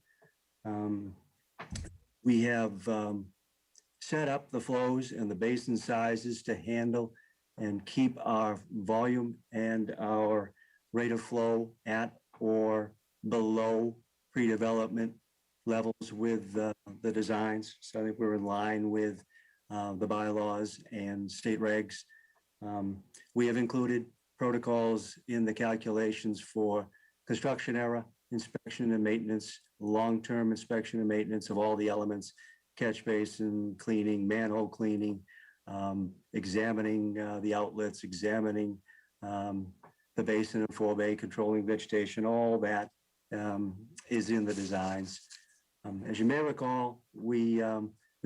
We have set up the flows and the basin sizes to handle and keep our volume and our rate of flow at or below pre-development levels with the designs. So I think we're in line with the bylaws and state regs. We have included protocols in the calculations for construction era, inspection and maintenance, long-term inspection and maintenance of all the elements, catch basin cleaning, manhole cleaning, examining the outlets, examining the the basin and forebay, controlling vegetation, all that is in the designs. As you may recall, we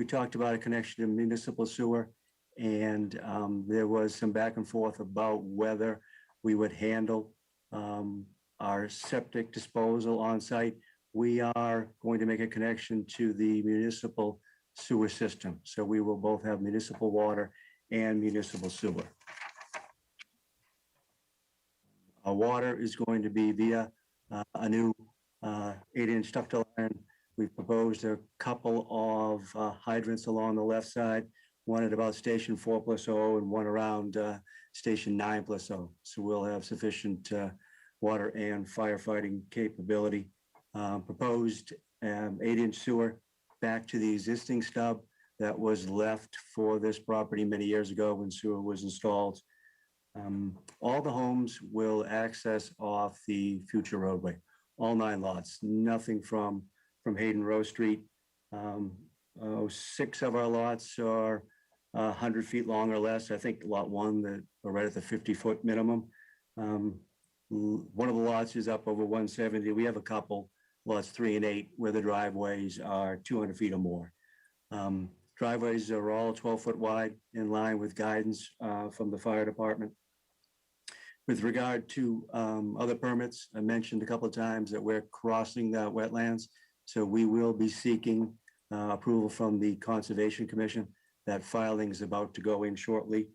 talked about a connection to municipal sewer, and there was some back and forth about whether we would handle our septic disposal on site. We are going to make a connection to the municipal sewer system. So we will both have municipal water and municipal sewer. Our water is going to be via a new 8-inch ductile iron. We've proposed a couple of hydrants along the left side, one at about station 4+0 and one around station 9+0. So we'll have sufficient water and firefighting capability. Proposed 8-inch sewer back to the existing stub that was left for this property many years ago when sewer was installed. All the homes will access off the future roadway, all 9 lots, nothing from Hayden Rose Street. 6 of our lots are 100 feet long or less. I think lot 1 that are right at the 50-foot minimum. One of the lots is up over 170. We have a couple, lots 3 and 8, where the driveways are 200 feet or more. Driveways are all 12-foot wide, in line with guidance from the fire department. With regard to other permits, I mentioned a couple of times that we're crossing the wetlands. So we will be seeking approval from the Conservation Commission. That filing is about to go in shortly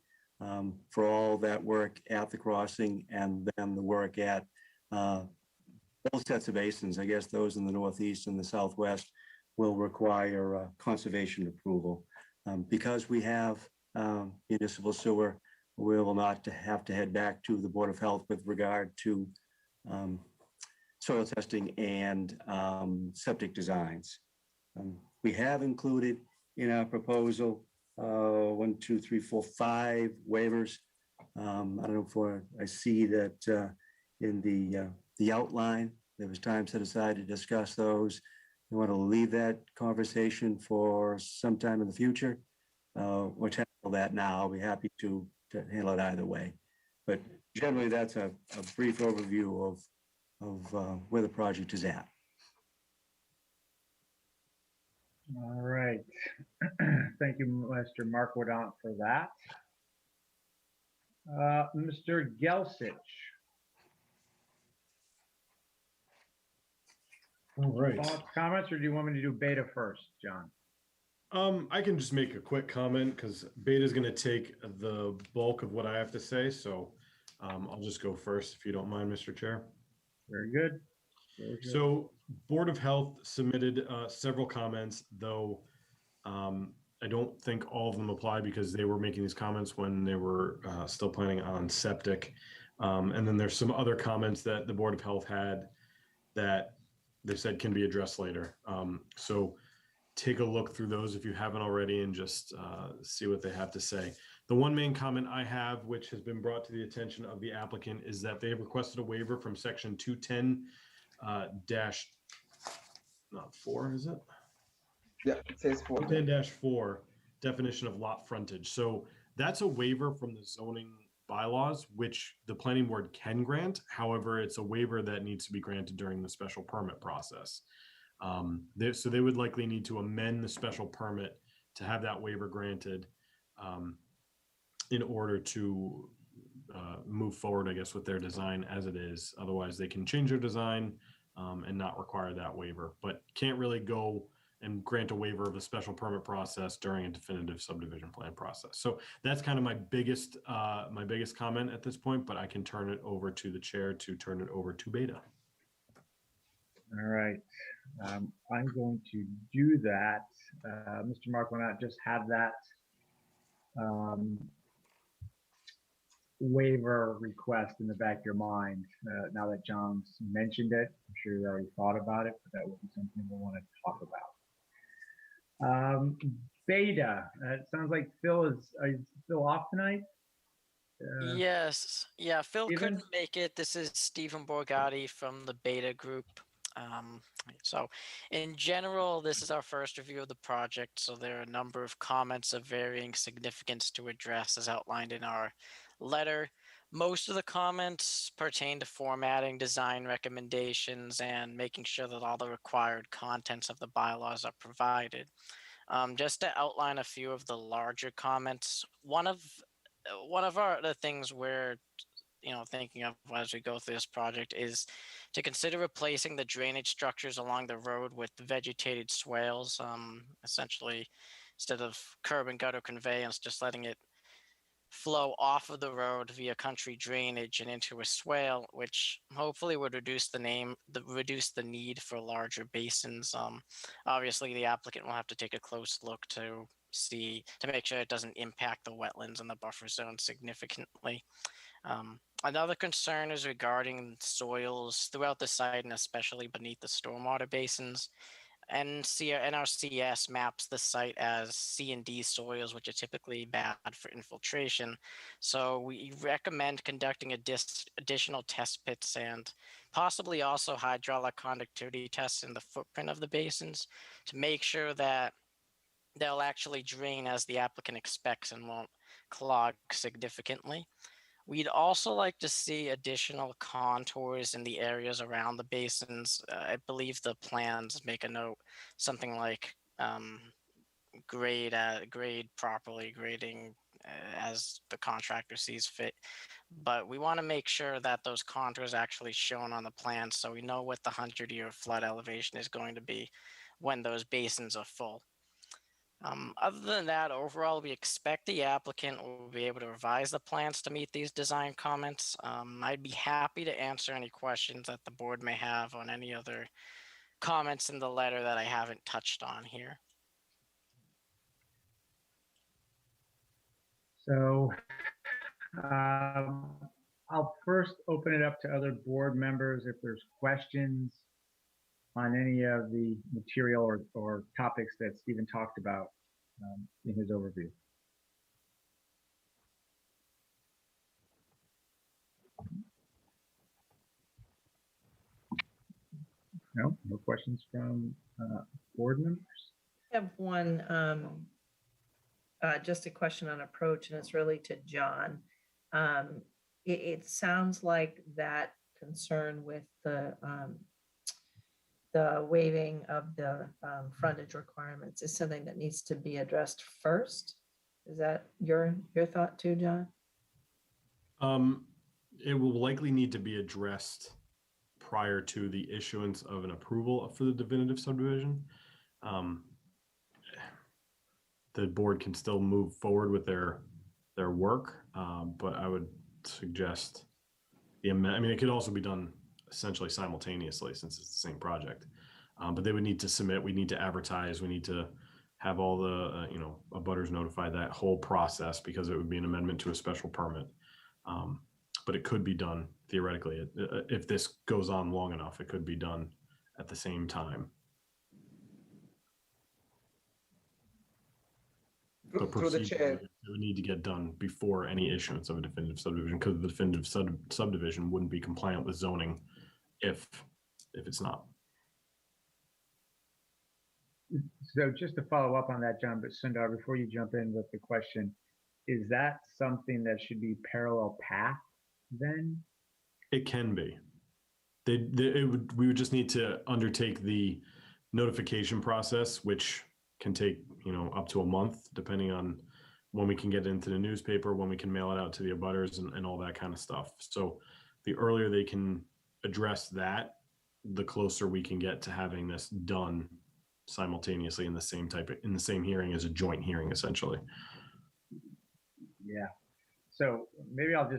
for all that work at the crossing, and then the work at both sets of basins. I guess those in the northeast and the southwest will require conservation approval. Because we have municipal sewer, we will not have to head back to the Board of Health with regard to soil testing and septic designs. We have included in our proposal 1, 2, 3, 4, 5 waivers. I don't know if I see that in the outline, there was time set aside to discuss those. You want to leave that conversation for sometime in the future, or tackle that now. I'll be happy to handle it either way. But generally, that's a brief overview of where the project is at. All right. Thank you, Mr. Marquardant, for that. Mr. Gelsich. All right. Thoughts, comments, or do you want me to do beta first, John? I can just make a quick comment because beta is going to take the bulk of what I have to say. So I'll just go first if you don't mind, Mr. Chair. Very good. So Board of Health submitted several comments, though I don't think all of them apply because they were making these comments when they were still planning on septic. And then there's some other comments that the Board of Health had that they said can be addressed later. So take a look through those if you haven't already and just see what they have to say. The one main comment I have, which has been brought to the attention of the applicant, is that they have requested a waiver from section 210 not 4, is it? Yeah, it says 4. 210-4, definition of lot frontage. So that's a waiver from the zoning bylaws, which the planning board can grant. However, it's a waiver that needs to be granted during the special permit process. So they would likely need to amend the special permit to have that waiver granted in order to move forward, I guess, with their design as it is. Otherwise, they can change their design and not require that waiver, but can't really go and grant a waiver of a special permit process during a definitive subdivision plan process. So that's kind of my biggest comment at this point, but I can turn it over to the chair to turn it over to beta. All right. I'm going to do that. Mr. Mark, why not just have that waiver request in the back of your mind now that John's mentioned it. I'm sure you already thought about it, but that will be something we'll want to talk about. Beta, it sounds like Phil is Phil off tonight? Yes. Yeah, Phil Stephen? couldn't make it. This is Stephen Borgatti from the Beta Group. So in general, this is our first review of the project. So there are a number of comments of varying significance to address as outlined in our letter. Most of the comments pertain to formatting, design recommendations, and making sure that all the required contents of the bylaws are provided. Just to outline a few of the larger comments, the things we're thinking of as we go through this project is to consider replacing the drainage structures along the road with vegetated swales. Essentially, instead of curb and gutter conveyance, just letting it flow off of the road via country drainage and into a swale, which hopefully would reduce the need for larger basins. Obviously, the applicant will have to take a close look to make sure it doesn't impact the wetlands and the buffer zone significantly. Another concern is regarding soils throughout the site and especially beneath the stormwater basins. And NRCS maps the site as C and D soils, which are typically bad for infiltration. So we recommend conducting additional test pits and possibly also hydraulic conductivity tests in the footprint of the basins to make sure that they'll actually drain as the applicant expects and won't clog significantly. We'd also like to see additional contours in the areas around the basins. I believe the plans make a note, something like grade properly, grading as the contractor sees fit. But we want to make sure that those contours actually shown on the plan so we know what the 100-year flood elevation is going to be when those basins are full. Other than that, overall, we expect the applicant will be able to revise the plans to meet these design comments. I'd be happy to answer any questions that the board may have on any other comments in the letter that I haven't touched on here. So I'll first open it up to other board members if there's questions on any of the material or topics that Stephen talked about in his overview. No questions from board members? I have one, just a question on approach, and it's really to John. It sounds like that concern with the waiving of the frontage requirements is something that needs to be addressed first. Is that your thought too, John? It will likely need to be addressed prior to the issuance of an approval for the definitive subdivision. The board can still move forward with their work, but I would suggest it could also be done essentially simultaneously since it's the same project. But they would need to submit, we need to advertise, we need to have all the, abutters notified, that whole process, because it would be an amendment to a special permit. But it could be done theoretically. If this goes on long enough, it could be done at the same time. Through the chair. It would need to get done before any issuance of a definitive subdivision, because the definitive subdivision wouldn't be compliant with zoning if it's not. So just to follow up on that, John, but Sundar, before you jump in with the question, is that something that should be parallel path then? It can be. We would just need to undertake the notification process, which can take up to a month, depending on when we can get into the newspaper, when we can mail it out to the abutters and all that kind of stuff. So the earlier they can address that, the closer we can get to having this done simultaneously in the same hearing as a joint hearing, essentially. Yeah. So maybe I'll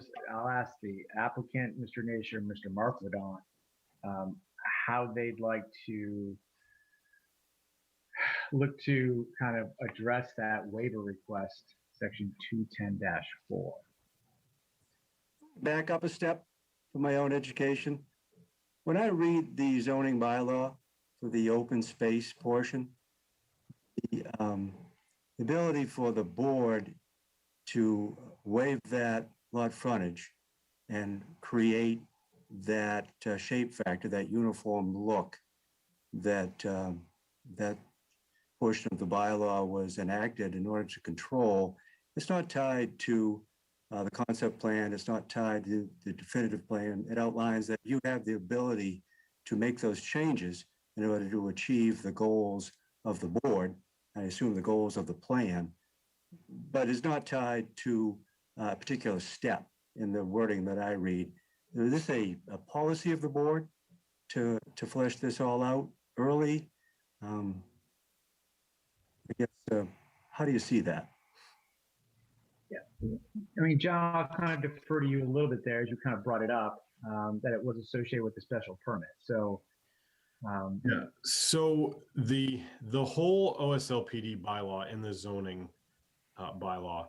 ask the applicant, Mr. Nasher and Mr. Markwadon, how they'd like to look to kind of address that waiver request, section 210-4. Back up a step for my own education. When I read the zoning bylaw for the open space portion, the ability for the board to waive that lot frontage and create that shape factor, that uniform look that that portion of the bylaw was enacted in order to control, it's not tied to the concept plan. It's not tied to the definitive plan. It outlines that you have the ability to make those changes in order to achieve the goals of the board, I assume the goals of the plan, but is not tied to a particular step in the wording that I read. Is this a policy of the board to flesh this all out early? I guess, how do you see that? Yeah, I mean, John, I'll kind of defer to you a little bit there as you kind of brought it up, that it was associated with the special permit. So, Yeah, so the whole OSLPD bylaw in the zoning bylaw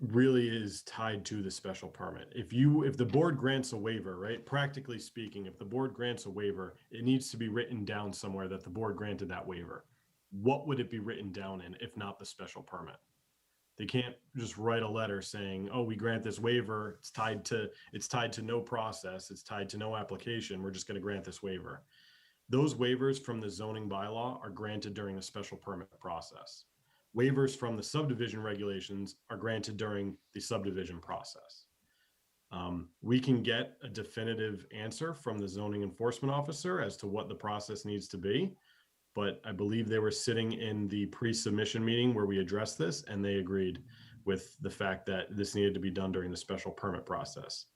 really is tied to the special permit. If the board grants a waiver, right, practically speaking, if the board grants a waiver, it needs to be written down somewhere that the board granted that waiver. What would it be written down in if not the special permit? They can't just write a letter saying, oh, we grant this waiver, it's tied to no process, it's tied to no application, we're just going to grant this waiver. Those waivers from the zoning bylaw are granted during the special permit process. Waivers from the subdivision regulations are granted during the subdivision process. We can get a definitive answer from the zoning enforcement officer as to what the process needs to be, but I believe they were sitting in the pre-submission meeting where we addressed this, and they agreed with the fact that this needed to be done during the special permit process.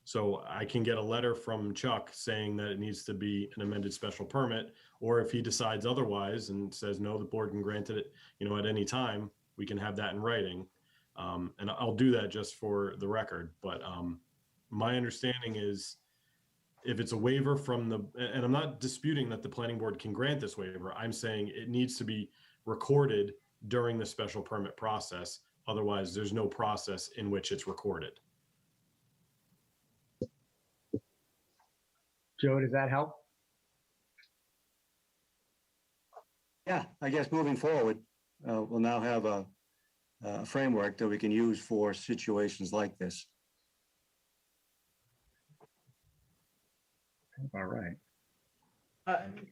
So I can get a letter from Chuck saying that it needs to be an amended special permit, or if he decides otherwise and says, no, the board can grant it, at any time, we can have that in writing. And I'll do that just for the record. But my understanding is if it's a waiver from and I'm not disputing that the planning board can grant this waiver, I'm saying it needs to be recorded during the special permit process. Otherwise, there's no process in which it's recorded. Joe, does that help? Yeah, I guess moving forward, we'll now have a framework that we can use for situations like this. All right.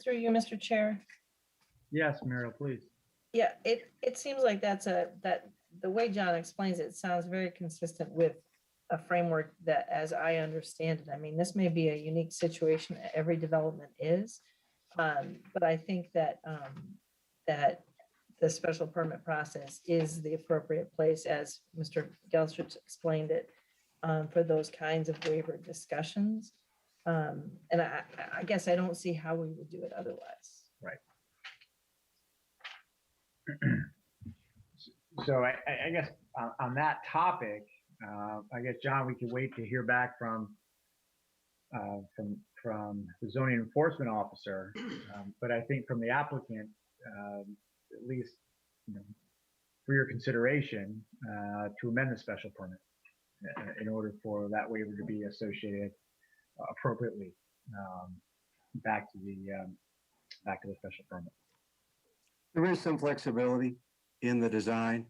Through you, Mr. Chair. Yes, Muriel, please. Yeah, it seems like that the way John explains it sounds very consistent with a framework that, as I understand it, I mean, this may be a unique situation that every development is, but I think that that the special permit process is the appropriate place, as Mr. Gelstrich explained it, for those kinds of waiver discussions. And I guess I don't see how we would do it otherwise. Right. So I guess on that topic, I guess, John, we can wait to hear back from the zoning enforcement officer. But I think from the applicant, at least, for your consideration, to amend the special permit in order for that waiver to be associated appropriately back to the special permit. There is some flexibility in the design.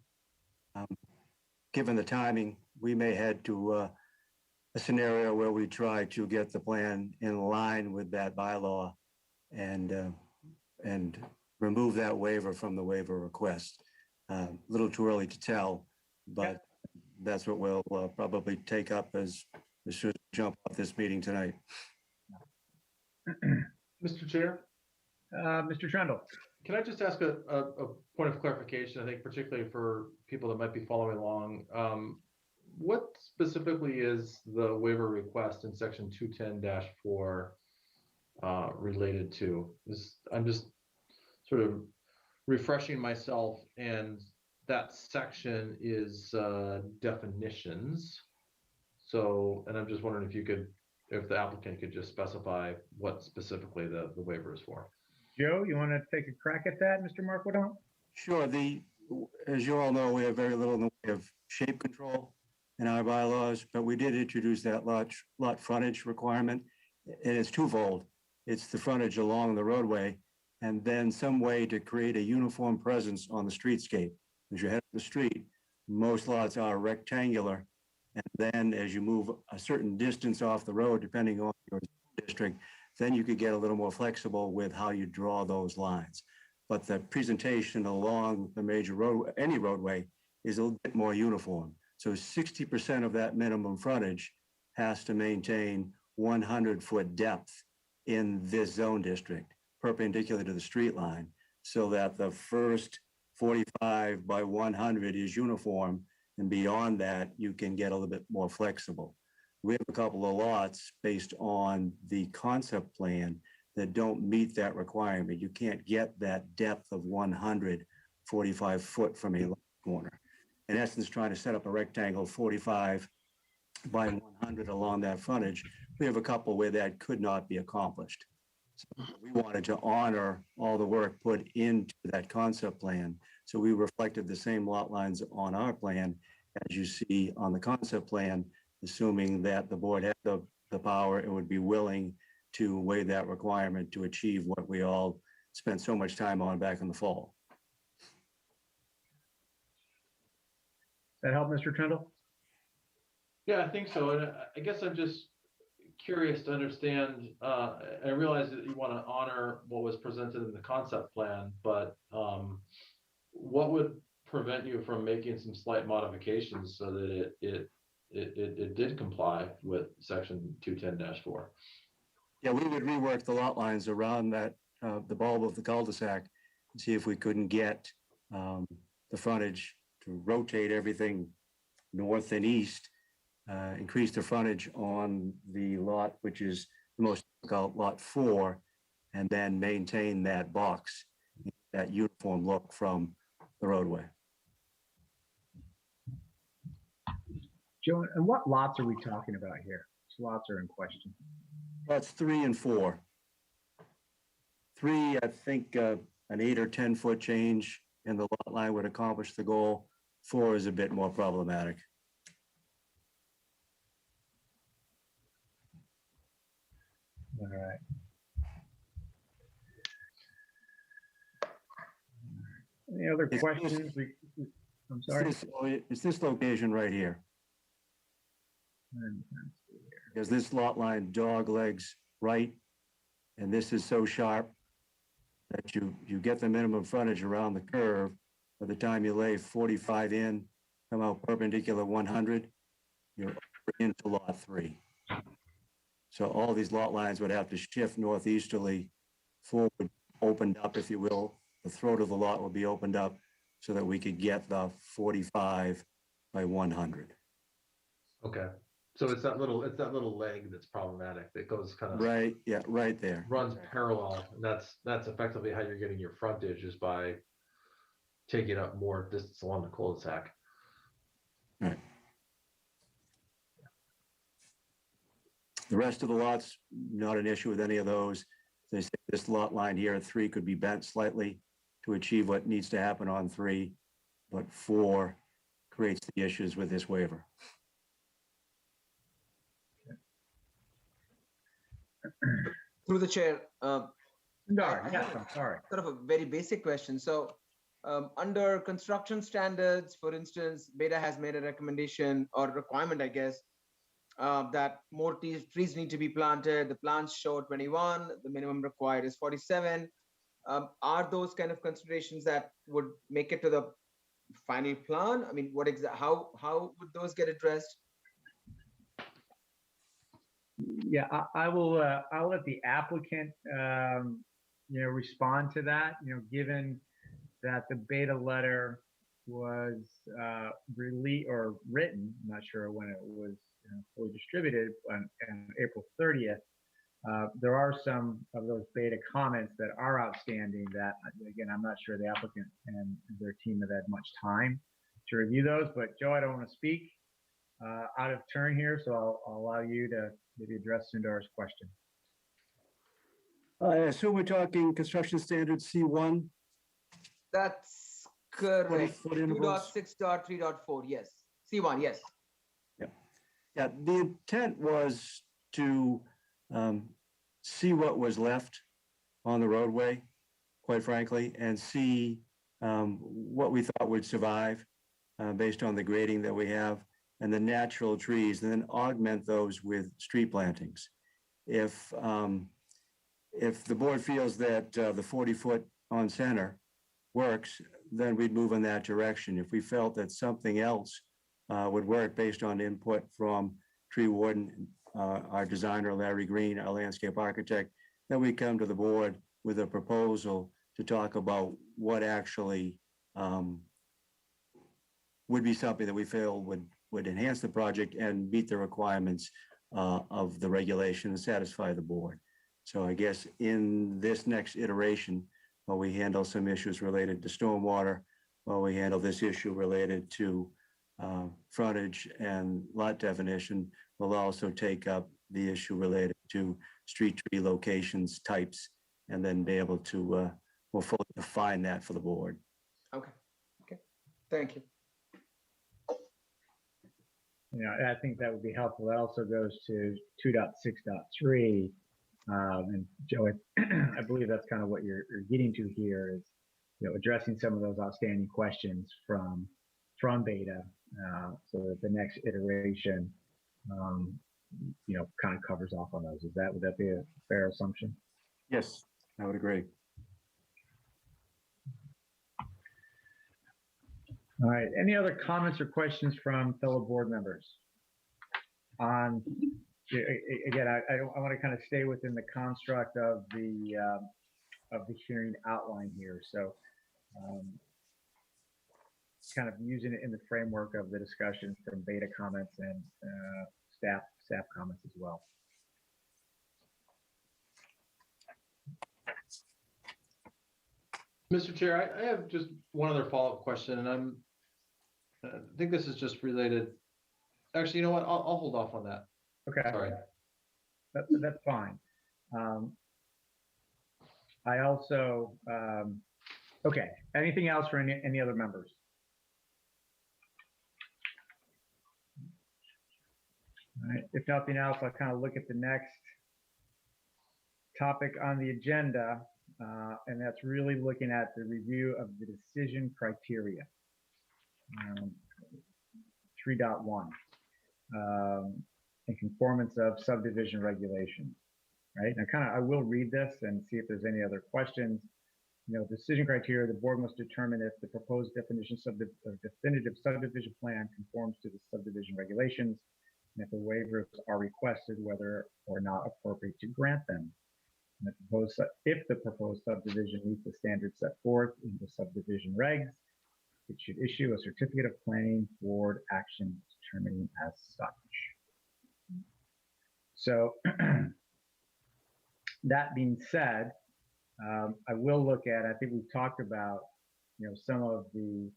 Given the timing, we may head to a scenario where we try to get the plan in line with that bylaw and remove that waiver from the waiver request. A little too early to tell, but that's what we'll probably take up as soon as we jump off this meeting tonight. Mr. Chair? Mr. Trendle. Can I just ask a point of clarification, I think particularly for people that might be following along? What specifically is the waiver request in section 210-4 related to? I'm just sort of refreshing myself, and that section is definitions. So, and I'm just wondering if the applicant could just specify what specifically the waiver is for. Joe, you want to take a crack at that, Mr. Marquardt? Sure. As you all know, we have very little in the way of shape control in our bylaws, but we did introduce that lot frontage requirement, and it's twofold. It's the frontage along the roadway, and then some way to create a uniform presence on the streetscape. As you head up the street, most lots are rectangular, and then as you move a certain distance off the road, depending on your district, then you could get a little more flexible with how you draw those lines. But the presentation along the major road, any roadway, is a little bit more uniform. So 60% of that minimum frontage has to maintain 100-foot depth in this zone district, perpendicular to the street line, so that the first 45 by 100 is uniform, and beyond that, you can get a little bit more flexible. We have a couple of lots based on the concept plan that don't meet that requirement. You can't get that depth of 145 foot from a lot corner. In essence, trying to set up a rectangle 45 by 100 along that frontage, we have a couple where that could not be accomplished. So we wanted to honor all the work put into that concept plan. So we reflected the same lot lines on our plan as you see on the concept plan, assuming that the board had the power and would be willing to waive that requirement to achieve what we all spent so much time on back in the fall. Does that help, Mr. Trindle? Yeah, I think so. And I guess I'm just curious to understand, I realize that you want to honor what was presented in the concept plan, but what would prevent you from making some slight modifications so that it did comply with section 210-4? Yeah, we would rework the lot lines around that, the bulb of the cul-de-sac, and see if we couldn't get the frontage to rotate everything north and east, increase the frontage on the lot, which is the most difficult, lot 4, and then maintain that box, that uniform look from the roadway. Joe, and what lots are we talking about here? Which lots are in question? Lots 3 and 4. 3, I think an 8 or 10 foot change in the lot line would accomplish the goal. 4 is a bit more problematic. All right. Any other questions? I'm sorry. It's this location right here. Because this lot line dog legs right, and this is so sharp that you get the minimum frontage around the curve. By the time you lay 45 in, come out perpendicular 100, you're into lot 3. So all these lot lines would have to shift northeasterly, forward, opened up, if you will. The throat of the lot will be opened up so that we could get the 45 by 100. Okay. So it's that little leg that's problematic that goes kind of right, yeah, right there. Runs parallel. And that's effectively how you're getting your frontage, is by taking up more distance along the cul-de-sac. Right. The rest of the lots, not an issue with any of those. They say this lot line here at 3 could be bent slightly to achieve what needs to happen on 3, but 4 creates the issues with this waiver. Through the chair. No, yes, I'm sorry. Sort of a very basic question. So under construction standards, for instance, Beta has made a recommendation or requirement, I guess, that more trees need to be planted. The plants show 21, the minimum required is 47. Are those kind of considerations that would make it to the final plan? I mean, how would those get addressed? Yeah, I'll let the applicant, respond to that, given that the Beta letter was released or written, I'm not sure when it was fully distributed, on April 30th. There are some of those Beta comments that are outstanding that, again, I'm not sure the applicant and their team have had much time to review those. But Joe, I don't want to speak out of turn here, so I'll allow you to maybe address Sundar's question. I assume we're talking construction standards C1? That's correct. 2.6.3.4, yes. C1, yes. Yeah, the intent was to see what was left on the roadway, quite frankly, and see what we thought would survive based on the grading that we have and the natural trees, and then augment those with street plantings. If the board feels that the 40-foot on center works, then we'd move in that direction. If we felt that something else would work based on input from tree warden, our designer, Larry Green, our landscape architect, then we come to the board with a proposal to talk about what actually would be something that we feel would enhance the project and meet the requirements of the regulation and satisfy the board. So I guess in this next iteration, while we handle some issues related to stormwater, while we handle this issue related to frontage and lot definition, we'll also take up the issue related to street tree locations, types, and then be able to more fully define that for the board. Okay. Okay. Thank you. Yeah, I think that would be helpful. That also goes to 2.6.3. And Joe, I believe that's kind of what you're getting to here is, addressing some of those outstanding questions from Beta, so that the next iteration, kind of covers off on those. Would that be a fair assumption? Yes, I would agree. All right. Any other comments or questions from fellow board members? Again, I want to kind of stay within the construct of the hearing outline here. So, kind of using it in the framework of the discussion from Beta comments and staff comments as well. Mr. Chair, I have just one other follow-up question, and I think this is just related. Actually, you know what? I'll hold off on that. Okay. Sorry. That's fine. I also, okay. Anything else for any other members? All right. If nothing else, I'll kind of look at the next topic on the agenda, and that's really looking at the review of the decision criteria. 3.1, in conformance of subdivision regulations, right? Now, I will read this and see if there's any other questions. Decision criteria, the board must determine if the proposed definitive subdivision plan conforms to the subdivision regulations, and if the waivers are requested, whether or not appropriate to grant them. And if the proposed subdivision meets the standards set forth in the subdivision regs, it should issue a certificate of planning board action determining as such. So that being said, I will look at, I think we've talked about, some of the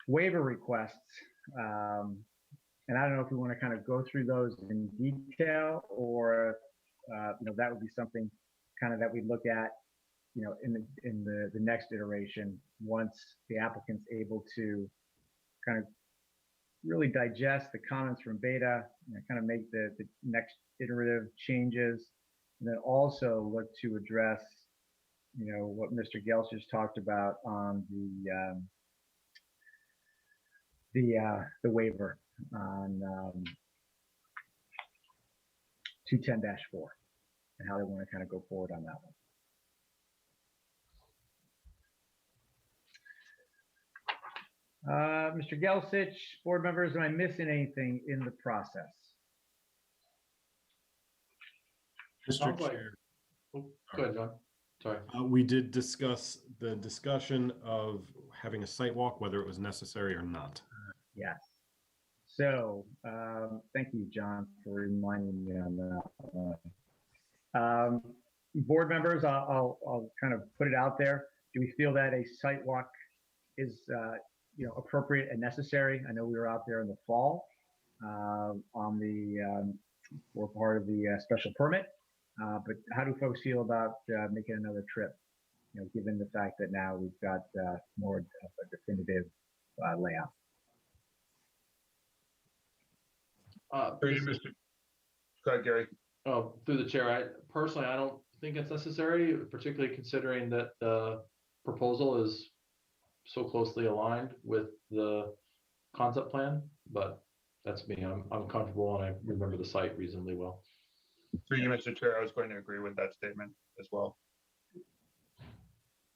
waiver requests. And I don't know if we want to kind of go through those in detail, or that would be something kind of that we look at, in the next iteration, once the applicant's able to kind of really digest the comments from Beta, kind of make the next iterative changes, and then also look to address, what Mr. Gelsich talked about on the waiver on 210-4, and how they want to kind of go forward on that one. Mr. Gelsich, board members, am I missing anything in the process? Mr. Chair. Oh, go ahead, John. Sorry. We did discuss the discussion of having a site walk, whether it was necessary or not. Yes. So, thank you, John, for reminding me on that. Board members, I'll kind of put it out there. Do we feel that a site walk is appropriate and necessary? I know we were out there in the fall on the for part of the special permit, but how do folks feel about making another trip? Given the fact that now we've got more of a definitive layout. Go ahead, Gary. Through the chair, I don't think it's necessary, particularly considering that the proposal is so closely aligned with the concept plan, but that's me. I'm comfortable, and I remember the site reasonably well. Through you, Mr. Chair, I was going to agree with that statement as well.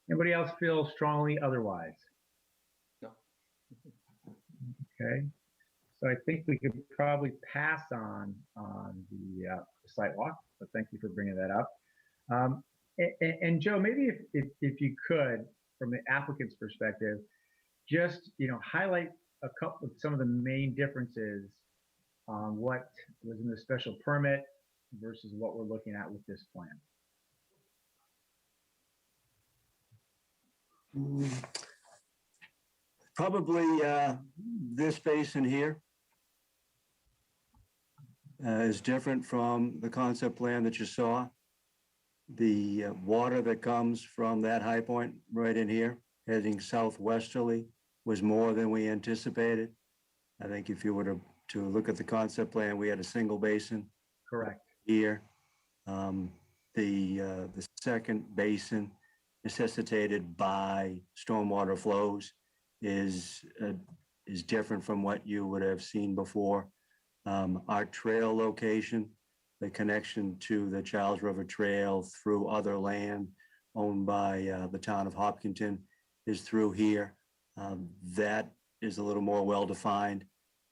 Anybody else feel strongly otherwise? No. Okay. So I think we could probably pass on the site walk, but thank you for bringing that up. And Joe, maybe if you could, from the applicant's perspective, just highlight some of the main differences on what was in the special permit versus what we're looking at with this plan. Probably this basin here is different from the concept plan that you saw. The water that comes from that high point right in here, heading southwesterly, was more than we anticipated. I think if you were to look at the concept plan, we had a single basin. Correct. Here. The second basin necessitated by stormwater flows is different from what you would have seen before. Our trail location, the connection to the Charles River Trail through other land owned by the town of Hopkinton is through here. That is a little more well-defined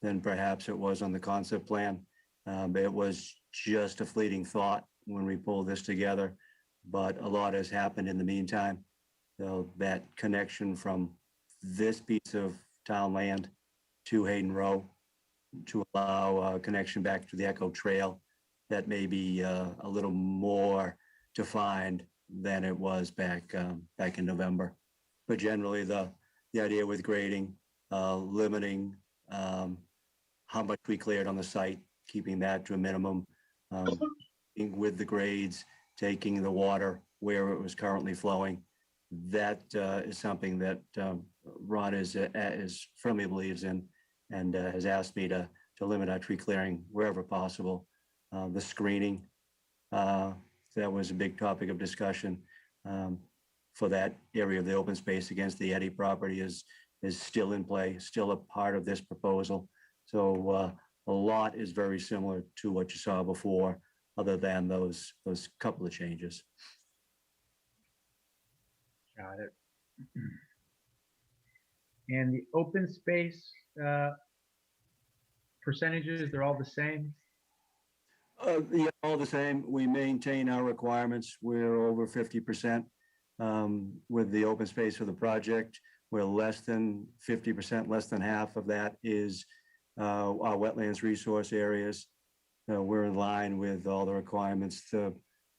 than perhaps it was on the concept plan. It was just a fleeting thought when we pulled this together, but a lot has happened in the meantime. So that connection from this piece of town land to Hayden Row to allow a connection back to the Echo Trail, that may be a little more defined than it was back in November. But generally, the idea with grading, limiting how much we cleared on the site, keeping that to a minimum, with the grades, taking the water where it was currently flowing. That is something that Ron is firmly believes in, and has asked me to limit our tree clearing wherever possible. The screening, that was a big topic of discussion for that area of the open space against the Eddy property is still in play, still a part of this proposal. So a lot is very similar to what you saw before, other than those couple of changes. Got it. And the open space percentages, they're all the same? Yeah, all the same. We maintain our requirements. We're over 50% with the open space for the project. We're less than 50%, less than half of that is our wetlands resource areas. We're in line with all the requirements. The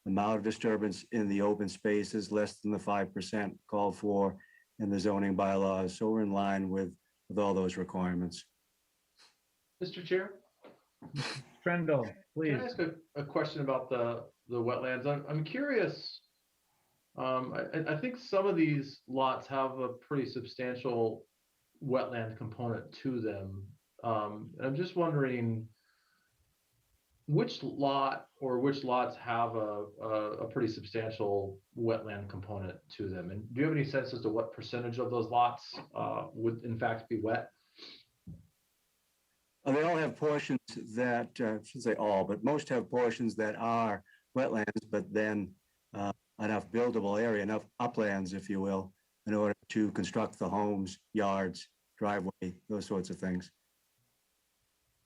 amount of disturbance in the open space is less than the 5% called for in the zoning bylaws. So we're in line with all those requirements. Mr. Chair? Trendle, please. Can I ask a question about the wetlands? I'm curious. I think some of these lots have a pretty substantial wetland component to them. I'm just wondering which lot or which lots have a pretty substantial wetland component to them. And do you have any sense as to what percentage of those lots would in fact be wet? They all have portions that, I shouldn't say all, but most have portions that are wetlands, but then enough buildable area, enough uplands, if you will, in order to construct the homes, yards, driveway, those sorts of things.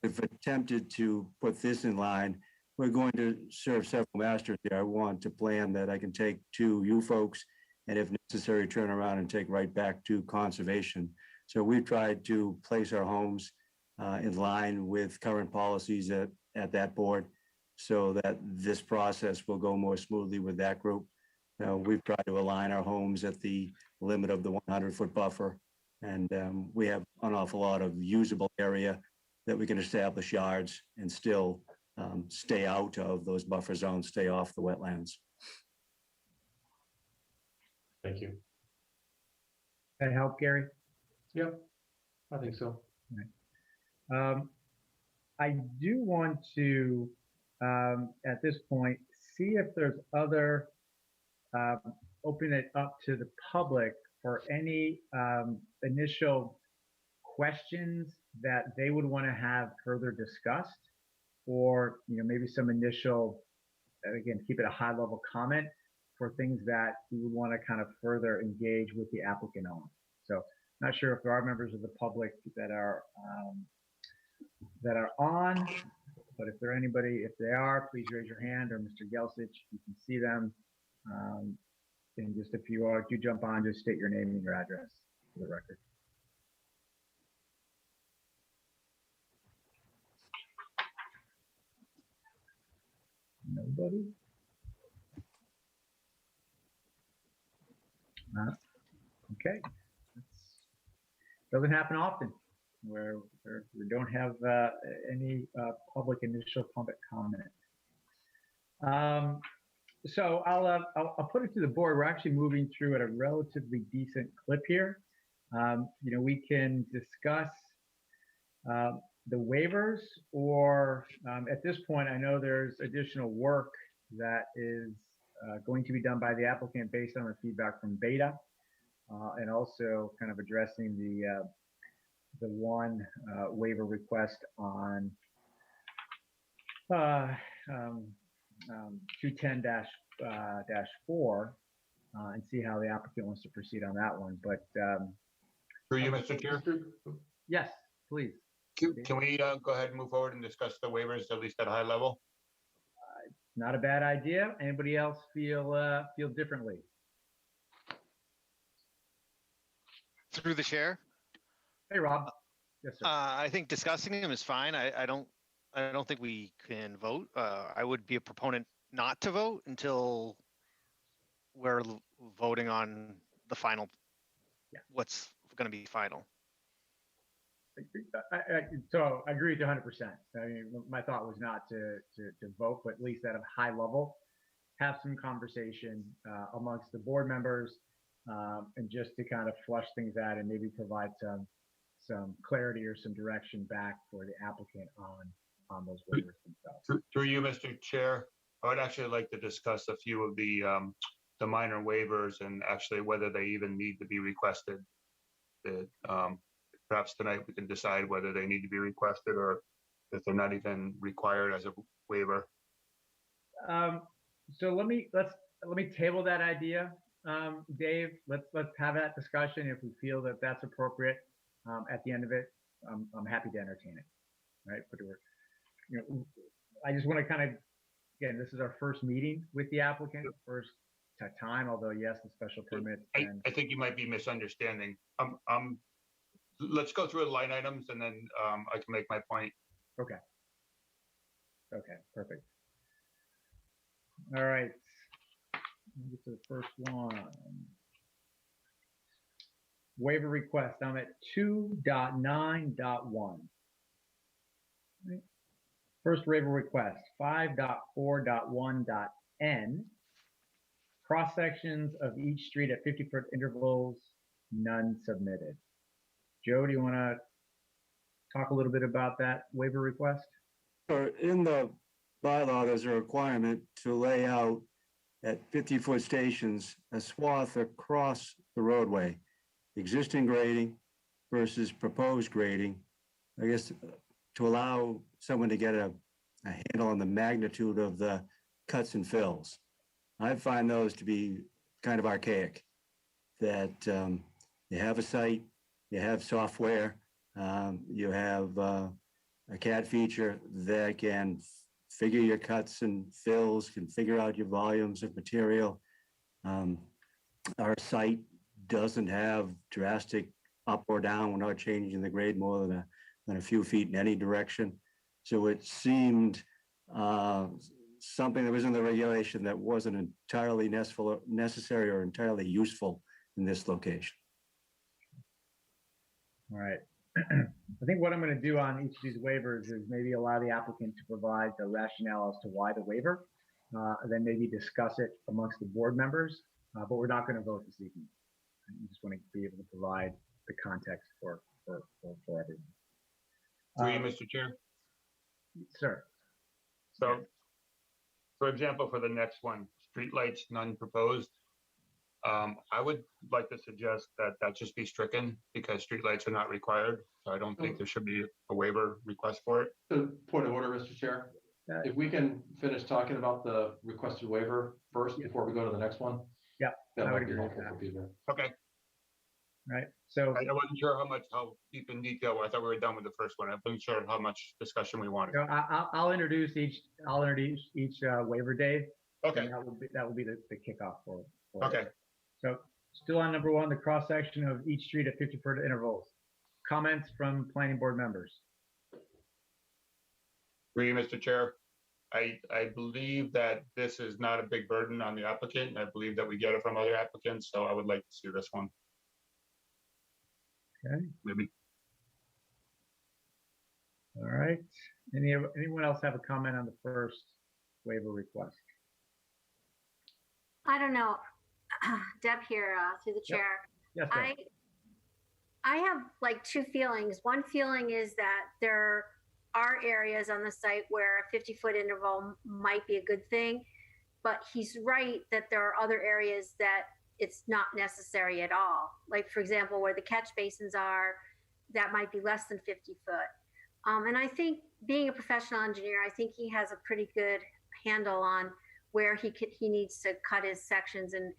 If attempted to put this in line, we're going to serve several masters here. I want to plan that I can take to you folks, and if necessary, turn around and take right back to conservation. So we've tried to place our homes in line with current policies at that board, so that this process will go more smoothly with that group. We've tried to align our homes at the limit of the 100-foot buffer, and we have an awful lot of usable area that we can establish yards and still stay out of those buffer zones, stay off the wetlands. Thank you. That help, Gary? Yep, I think so. Right. I do want to, at this point, see if there's other, open it up to the public for any initial questions that they would want to have further discussed, or maybe some initial, again, keep it a high level comment for things that we would want to kind of further engage with the applicant on. So not sure if there are members of the public that are that are on, but if there anybody, if they are, please raise your hand, or Mr. Gelsich, you can see them. And just if you are, do jump on, just state your name and your address for the record. Nobody? Okay. Doesn't happen often where we don't have any public initial public comment. So I'll put it to the board. We're actually moving through at a relatively decent clip here. We can discuss the waivers, or at this point, I know there's additional work that is going to be done by the applicant based on the feedback from Beta, and also kind of addressing the one waiver request on 210-4, and see how the applicant wants to proceed on that one. But through you, Mr. Chair. Yes, please. Can we go ahead and move forward and discuss the waivers, at least at a high level? Not a bad idea. Anybody else feel differently? Through the chair. Hey, Rob. Yes, sir. I think discussing them is fine. I don't think we can vote. I would be a proponent not to vote until we're voting on the final. Yeah. What's going to be final. So I agree with you 100%. I mean, my thought was not to vote, but at least at a high level, have some conversation amongst the board members, and just to kind of flush things out and maybe provide some clarity or some direction back for the applicant on those waivers themselves. Through you, Mr. Chair, I would actually like to discuss a few of the minor waivers and actually whether they even need to be requested. Perhaps tonight we can decide whether they need to be requested or if they're not even required as a waiver. So let me table that idea, Dave. Let's have that discussion. If we feel that that's appropriate at the end of it, I'm happy to entertain it. Right, but I just want to kind of, again, this is our first meeting with the applicant, first time. Although yes, the special permit. I think you might be misunderstanding. Let's go through the line items and then I can make my point. Okay. Okay, perfect. All right. Let me get to the first one. Waiver request. I'm at 2.9.1. Right. First waiver request, 5.4.1.n. Cross sections of each street at 50-foot intervals, none submitted. Joe, do you want to talk a little bit about that waiver request? In the bylaw, there's a requirement to lay out at 50-foot stations a swath across the roadway, existing grading versus proposed grading, I guess, to allow someone to get a handle on the magnitude of the cuts and fills. I find those to be kind of archaic, that you have a site, you have software, you have a CAD feature that can figure your cuts and fills, can figure out your volumes of material. Our site doesn't have drastic up or down. We're not changing the grade more than a few feet in any direction. So it seemed something that was in the regulation that wasn't entirely necessary or entirely useful in this location. All right. I think what I'm going to do on each of these waivers is maybe allow the applicant to provide the rationale as to why the waiver, and then maybe discuss it amongst the board members, but we're not going to vote this evening. I just want to be able to provide the context for everyone. Through you, Mr. Chair. Sir. So, for example, for the next one, streetlights, none proposed. I would like to suggest that just be stricken because streetlights are not required. So I don't think there should be a waiver request for it. Point of order, Mr. Chair. If we can finish talking about the requested waiver first before we go to the next one. Yeah. That might be helpful for people. Okay. right? So I wasn't sure how deep in detail. I thought we were done with the first one. I wasn't sure how much discussion we wanted. so I'll introduce each waiver, Dave. Okay. And that will be the kickoff for Okay. it. So still on number one, the cross section of each street at 50-foot intervals. Comments from planning board members. Agree, Mr. Chair. I believe that this is not a big burden on the applicant. I believe that we get it from other applicants, so I would like to see this one. Okay. Maybe. All right. Anyone else have a comment on the first waiver request? I don't know. Deb here, through the chair. Yes, ma'am. I have like two feelings. One feeling is that there are areas on the site where a 50-foot interval might be a good thing, but he's right that there are other areas that it's not necessary at all. Like, for example, where the catch basins are, that might be less than 50 foot. And I think, being a professional engineer, I think he has a pretty good handle on where he needs to cut his sections, and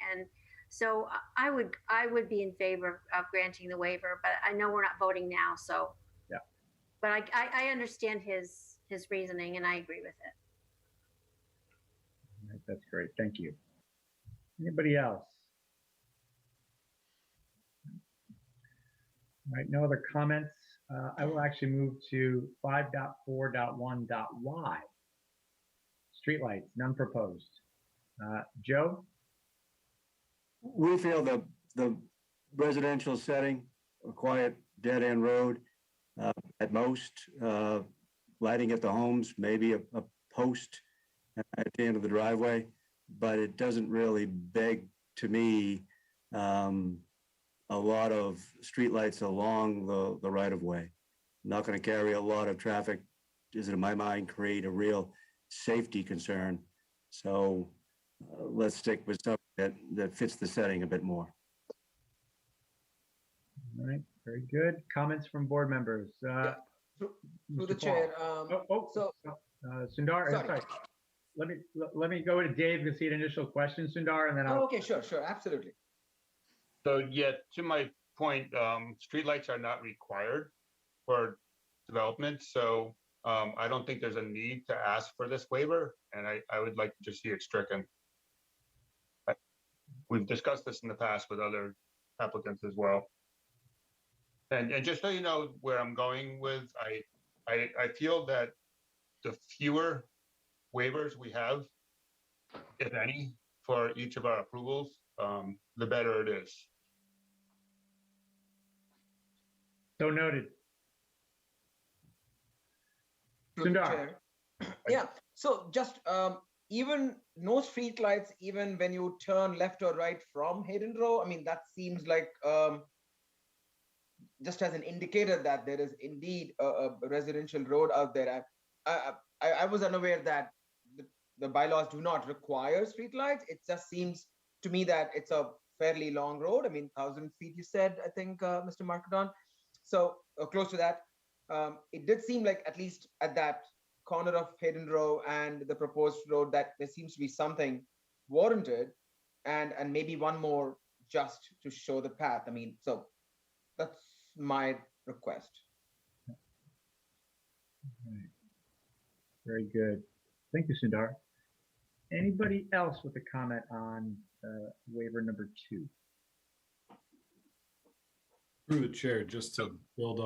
so I would be in favor of granting the waiver, but I know we're not voting now, so. Yeah. But I understand his reasoning, and I agree with it. All right, that's great. Thank you. Anybody else? All right, no other comments. I will actually move to 5.4.1.y. Streetlights, none proposed. Joe? We feel the residential setting, a quiet dead end road, at most, lighting at the homes, maybe a post at the end of the driveway, but it doesn't really beg to me a lot of streetlights along the right of way. Not going to carry a lot of traffic. Does it, in my mind, create a real safety concern? So let's stick with something that fits the setting a bit more. All right, very good. Comments from board members. Through the chair. Sundar, sorry. Let me go to Dave to see an initial question, Sundar, and then I'll. Oh, okay, sure, absolutely. So yeah, to my point, streetlights are not required for development. So I don't think there's a need to ask for this waiver, and I would like to just see it stricken. We've discussed this in the past with other applicants as well. And just so you know where I'm going with, I feel that the fewer waivers we have, if any, for each of our approvals, the better it is. So noted. Sundar. Yeah, so just even no street lights, even when you turn left or right from Hayden Row, I mean, that seems like just as an indicator that there is indeed a residential road out there. I was unaware that the bylaws do not require street lights. It just seems to me that it's a fairly long road. I mean, 1,000 feet, you said, I think, Mr. Markadon. So close to that. It did seem like, at least at that corner of Hayden Row and the proposed road, that there seems to be something warranted, and maybe one more just to show the path. I mean, so that's my request. Right. Very good. Thank you, Sundar. Anybody else with a comment on waiver number 2? Through the chair, just to build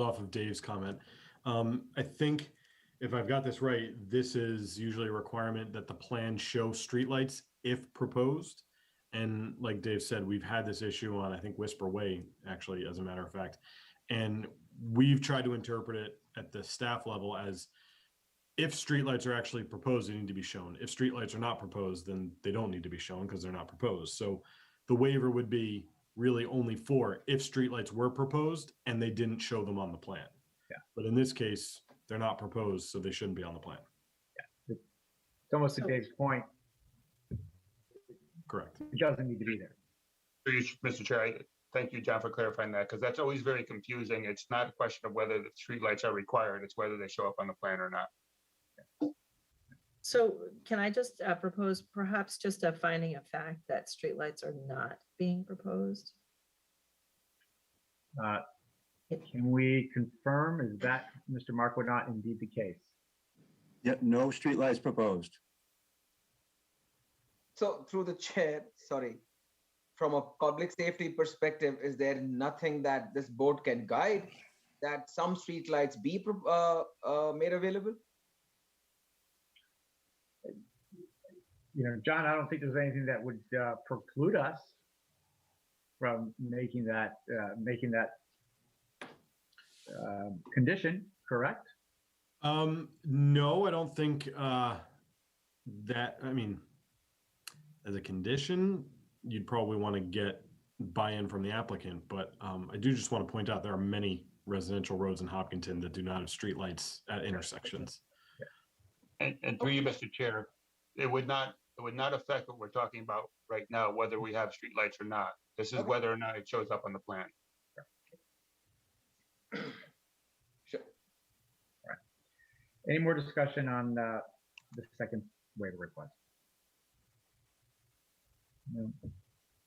off of Dave's comment. I think if I've got this right, this is usually a requirement that the plan show streetlights if proposed. And like Dave said, we've had this issue on, I think, Whisper Way, actually, as a matter of fact. And we've tried to interpret it at the staff level as, if streetlights are actually proposed, they need to be shown. If streetlights are not proposed, then they don't need to be shown because they're not proposed. So the waiver would be really only for if streetlights were proposed and they didn't show them on the plan. Yeah. But in this case, they're not proposed, so they shouldn't be on the plan. Yeah. It's almost to Dave's point. Correct. It doesn't need to be there. Mr. Chair, thank you, John, for clarifying that, because that's always very confusing. It's not a question of whether the streetlights are required, it's whether they show up on the plan or not. So can I just propose perhaps just a finding of fact that streetlights are not being proposed? Can we confirm, is that, Mr. Marquardt, indeed the case? Yep, no streetlights proposed. So through the chair, sorry, from a public safety perspective, is there nothing that this board can guide that some streetlights be made available? You know, John, I don't think there's anything that would preclude us from making that condition, correct? No, I don't think that, I mean, as a condition, you'd probably want to get buy-in from the applicant, but I do just want to point out there are many residential roads in Hopkinton that do not have streetlights at intersections. And through you, Mr. Chair, it would not affect what we're talking about right now, whether we have streetlights or not. This is whether or not it shows up on the plan. Sure. All right. Any more discussion on the second waiver request? No. All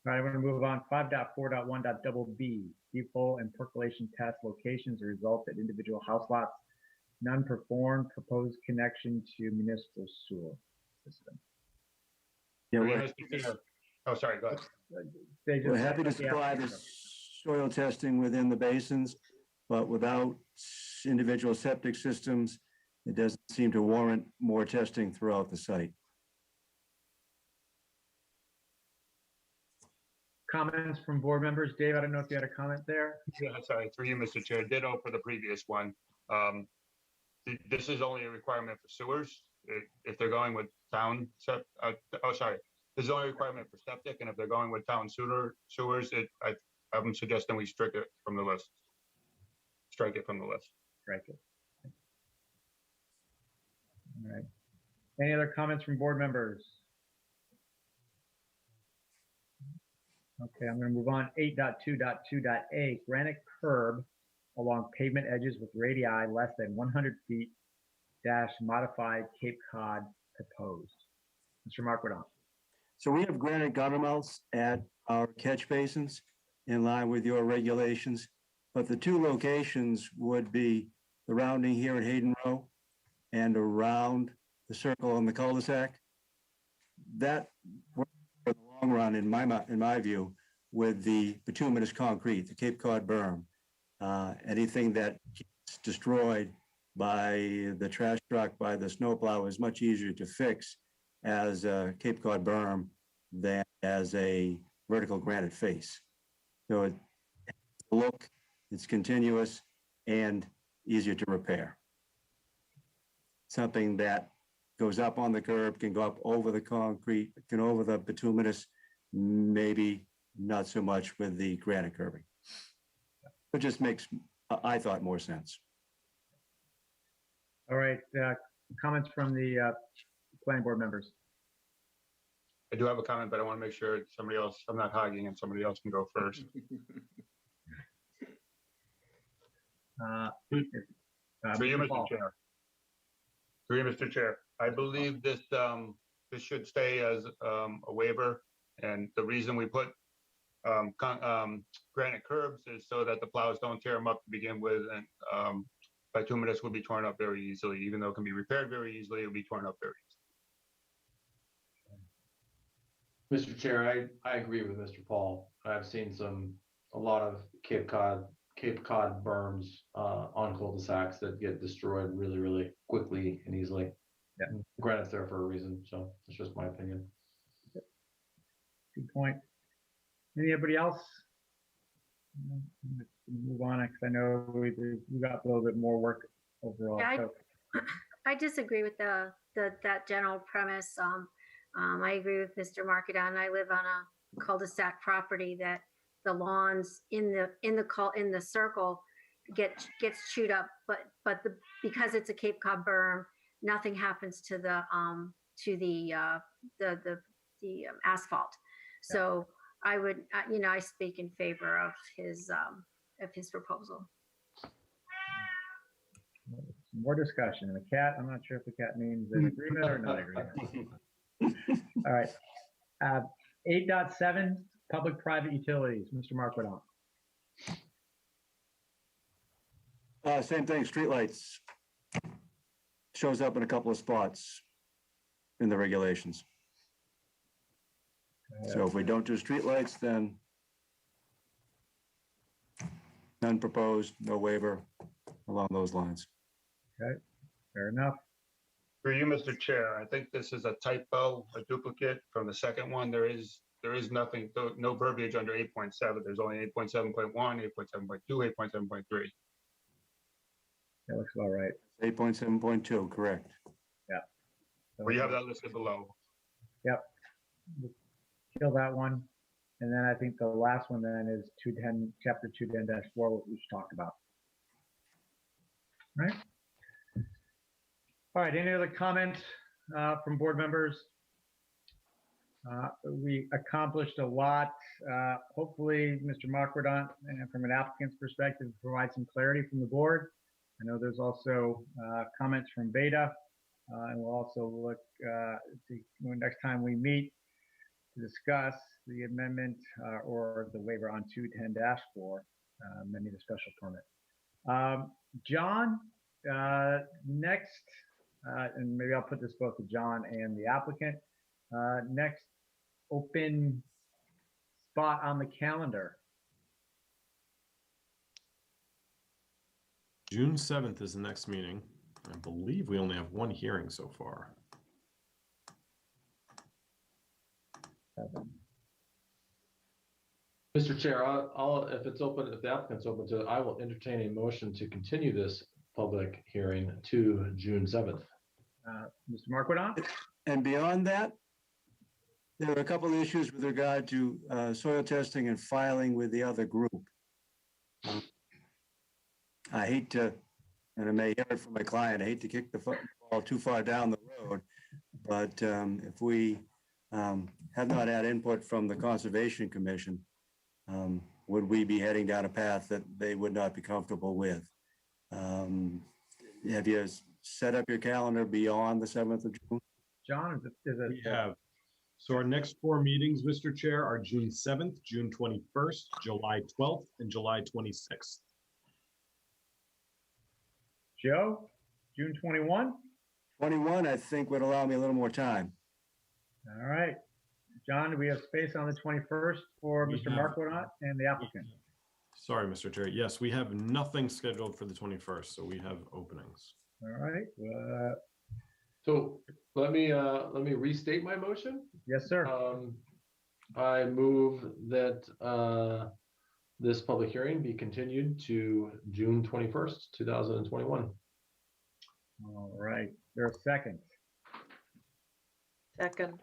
right, I'm going to move on. 5.4.1.b, deep hole and percolation test locations or results at individual house lots. None performed. Proposed connection to municipal sewer system. Yeah, Through you, we're, Mr. Chair. Oh, sorry, go ahead. we're happy to supply the soil testing within the basins, but without individual septic systems, it doesn't seem to warrant more testing throughout the site. Comments from board members? Dave, I don't know if you had a comment there. Yeah, sorry, through you, Mr. Chair. Ditto for the previous one. This is only a requirement for sewers. If they're going with town, this is only a requirement for septic, and if they're going with town sewers, I'm suggesting we strike it from the list. Strike it from the list. Strike it. All right. Any other comments from board members? Okay, I'm going to move on. 8.2.2.a, granite curb along pavement edges with radii less than 100 feet dash modified Cape Cod proposed. Mr. Marquardt. So we have granite gutter mouths at our catch basins in line with your regulations, but the two locations would be the rounding here at Hayden Row and around the circle in the cul-de-sac. That works for the long run, in my view, with the bituminous concrete, the Cape Cod berm. Anything that gets destroyed by the trash truck, by the snowplow, is much easier to fix as a Cape Cod berm than as a vertical granite face. So it look, it's continuous and easier to repair. Something that goes up on the curb, can go up over the concrete, can over the bituminous, maybe not so much with the granite curbing. It just makes, I thought, more sense. All right, comments from the planning board members. I do have a comment, but I want to make sure somebody else, I'm not hogging and somebody else can go first. Through you, Mr. Chair. Through you, Mr. Chair. I believe this this should stay as a waiver, and the reason we put granite curbs is so that the plows don't tear them up to begin with, and bituminous will be torn up very easily. Even though it can be repaired very easily, it will be torn up very easily. Mr. Chair, I agree with Mr. Paul. I've seen a lot of Cape Cod berms on cul-de-sacs that get destroyed really, really quickly and easily. Yeah. Granite's there for a reason, so that's just my opinion. Good point. Anybody else? Let's move on, because I know we got a little bit more work overall. Yeah, So. I disagree with that general premise. I agree with Mr. Marquardt. I live on a cul-de-sac property that the lawns in the circle gets chewed up, but because it's a Cape Cod berm, nothing happens to the asphalt. So I would, I speak in favor of his proposal. More discussion. The cat, I'm not sure if the cat means an agreement or not agreement. All right. 8.7, public-private utilities. Mr. Mark Woodall. Same thing, streetlights. Shows up in a couple of spots in the regulations. So if we don't do streetlights, then none proposed, no waiver along those lines. Okay, fair enough. For you, Mr. Chair, I think this is a typo, a duplicate from the second one. There is nothing, no verbiage under 8.7. There's only 8.7.1, 8.7.2, 8.7.3. That looks about right. 8.7.2, correct. Yeah. So We have that listed below. Yep. Kill that one. And then I think the last one then is 210, chapter 210-4, what we just talked about. Right? All right, any other comments from board members? We accomplished a lot. Hopefully, Mr. Marquardant, from an applicant's perspective, provide some clarity from the board. I know there's also comments from Beta, and we'll also look see when next time we meet to discuss the amendment or the waiver on 210-4, amending the special permit. John, next, and maybe I'll put this both to John and the applicant. Next open spot on the calendar. June 7th is the next meeting. I believe we only have one hearing so far. Mr. Chair, I'll, if it's open, if the applicant's open to it, I will entertain a motion to continue this public hearing to June 7th. Mr. Marquardant? And beyond that, there are a couple of issues with regard to soil testing and filing with the other group. I hate to, and I may hear it from my client, I hate to kick the football too far down the road, but if we have not had input from the Conservation Commission, would we be heading down a path that they would not be comfortable with? Have you set up your calendar beyond the 7th of June? John, is it? We have. So our next four meetings, Mr. Chair, are June 7th, June 21st, July 12th, and July 26th. Joe, June 21? 21, I think, would allow me a little more time. All right. John, do we have space on the 21st for Mr. Marquardant and the applicant? Sorry, Mr. Chair. Yes, we have nothing scheduled for the 21st, so we have openings. All right. So let me restate my motion. Yes, sir. I move that this public hearing be continued to June 21st, 2021. All right. There's a second. Second.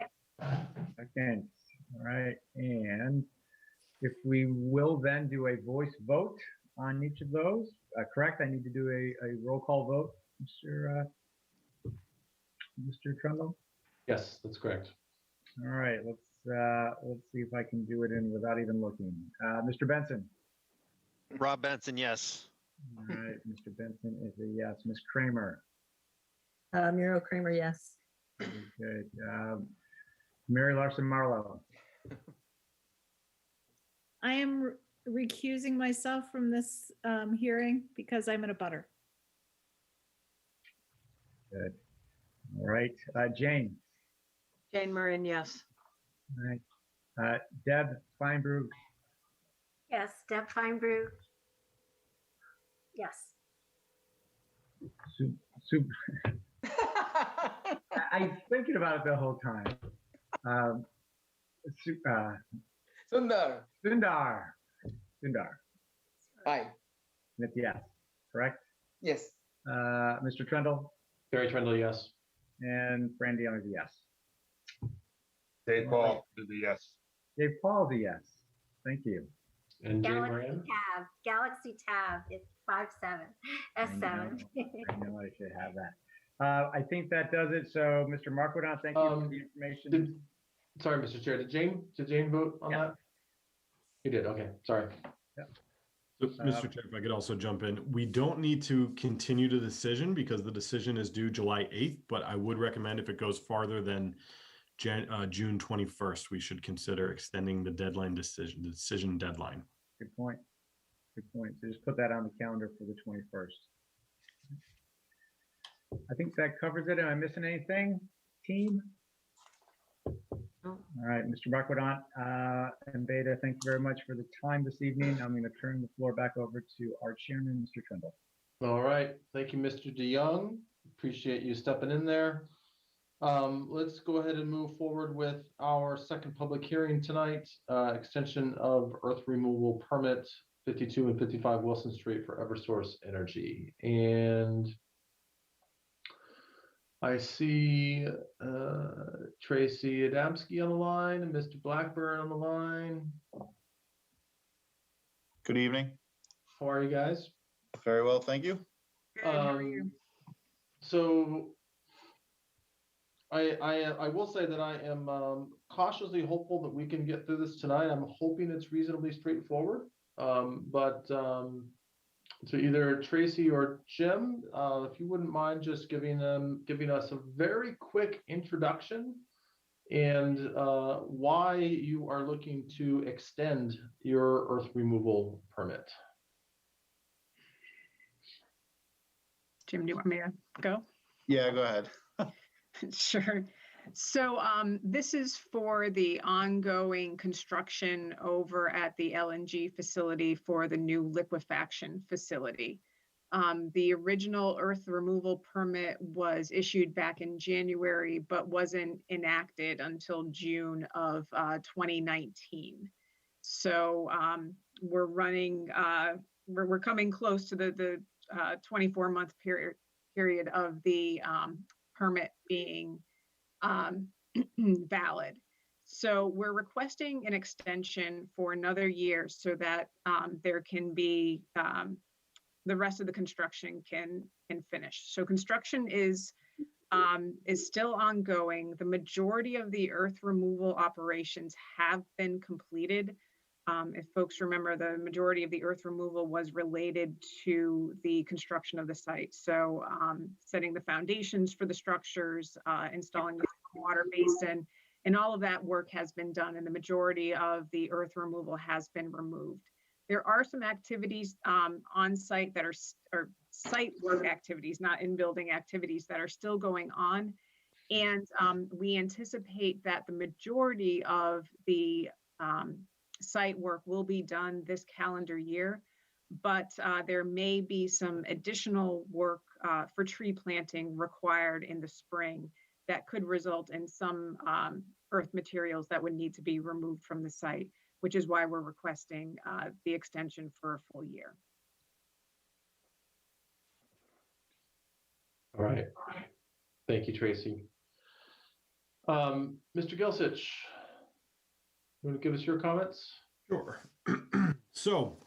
Second. All right. And if we will then do a voice vote on each of those, correct? I need to do a roll call vote, Mr. Trumbull? Yes, that's correct. All right. Let's see if I can do it in without even looking. Mr. Benson? Rob Benson, yes. All right. Mr. Benson is a yes. Ms. Kramer? Muriel Kramer, yes. Good. Mary Larson Marlowe? I am recusing myself from this hearing because I'm in a butter. Good. All right. Jane? Jane Marin, yes. All right. Deb Feinberg? Yes, Deb Feinberg. Yes. I'm thinking about it the whole time. Sundar. Sundar. Aye. That's yes, correct? Yes. Mr. Trendle? Barry Trendle, yes. And Fran Dion is a yes. Dave Paul is a yes. Dave Paul is a yes. Thank you. And Jane Galaxy Moran? Tab. Galaxy Tab. It's 5-7. S7. I know I should have that. I think that does it. So, Mr. Marquardant, thank you for the information. Sorry, Mr. Chair. Did Jane vote on that? You did. Okay. Sorry. Yep. So, Mr. Chair, if I could also jump in, we don't need to continue the decision because the decision is due July 8th, but I would recommend if it goes farther than June 21st, we should consider extending the decision deadline. Good point. Good point. So just put that on the calendar for the 21st. I think that covers it. Am I missing anything, team? All right, Mr. Bakwadant and Beta, thank you very much for the time this evening. I'm going to turn the floor back over to our chairman, Mr. Trimble. All right. Thank you, Mr. DeYoung. Appreciate you stepping in there. Let's go ahead and move forward with our second public hearing tonight, extension of earth removal permit 52 and 55 Wilson Street for Eversource Energy. And I see Tracy Adamski on the line and Mr. Blackburn on the line. Good evening. How are you guys? Very well, thank you. So I will say that I am cautiously hopeful that we can get through this tonight. I'm hoping it's reasonably straightforward. To either Tracy or Jim, if you wouldn't mind just giving us a very quick introduction and why you are looking to extend your earth removal permit. Jim, do you want me to go? Yeah, go ahead. Sure. So this is for the ongoing construction over at the LNG facility for the new liquefaction facility. The original earth removal permit was issued back in January, but wasn't enacted until June of 2019. So we're running, we're coming close to the 24-month period of the permit being valid. So we're requesting an extension for another year so that there can be the rest of the construction can finish. So construction is still ongoing. The majority of the earth removal operations have been completed. If folks remember, the majority of the earth removal was related to the construction of the site. So setting the foundations for the structures, installing the water basin, and all of that work has been done, and the majority of the earth removal has been removed. There are some activities on site that are site work activities, not in-building activities, that are still going on. And we anticipate that the majority of the site work will be done this calendar year, but there may be some additional work for tree planting required in the spring that could result in some earth materials that would need to be removed from the site, which is why we're requesting the extension for a full year. All right. Thank you, Tracy. Mr. Gilsich, you want to give us your comments? Sure. So,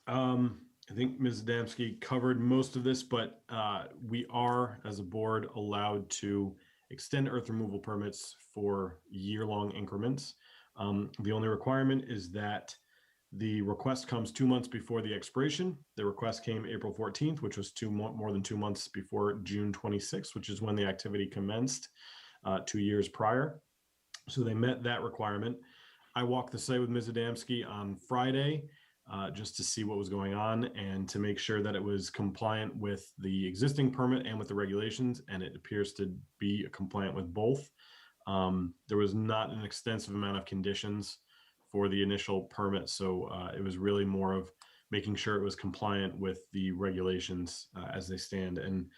I think Ms. Adamski covered most of this, but we are, as a board, allowed to extend earth removal permits for year-long increments. The only requirement is that the request comes 2 months before the expiration. The request came April 14th, which was more than 2 months before June 26th, which is when the activity commenced 2 years prior. So they met that requirement. I walked the site with Ms. Adamski on Friday just to see what was going on and to make sure that it was compliant with the existing permit and with the regulations, and it appears to be compliant with both. There was not an extensive amount of conditions for the initial permit, so it was really more of making sure it was compliant with the regulations as they stand, and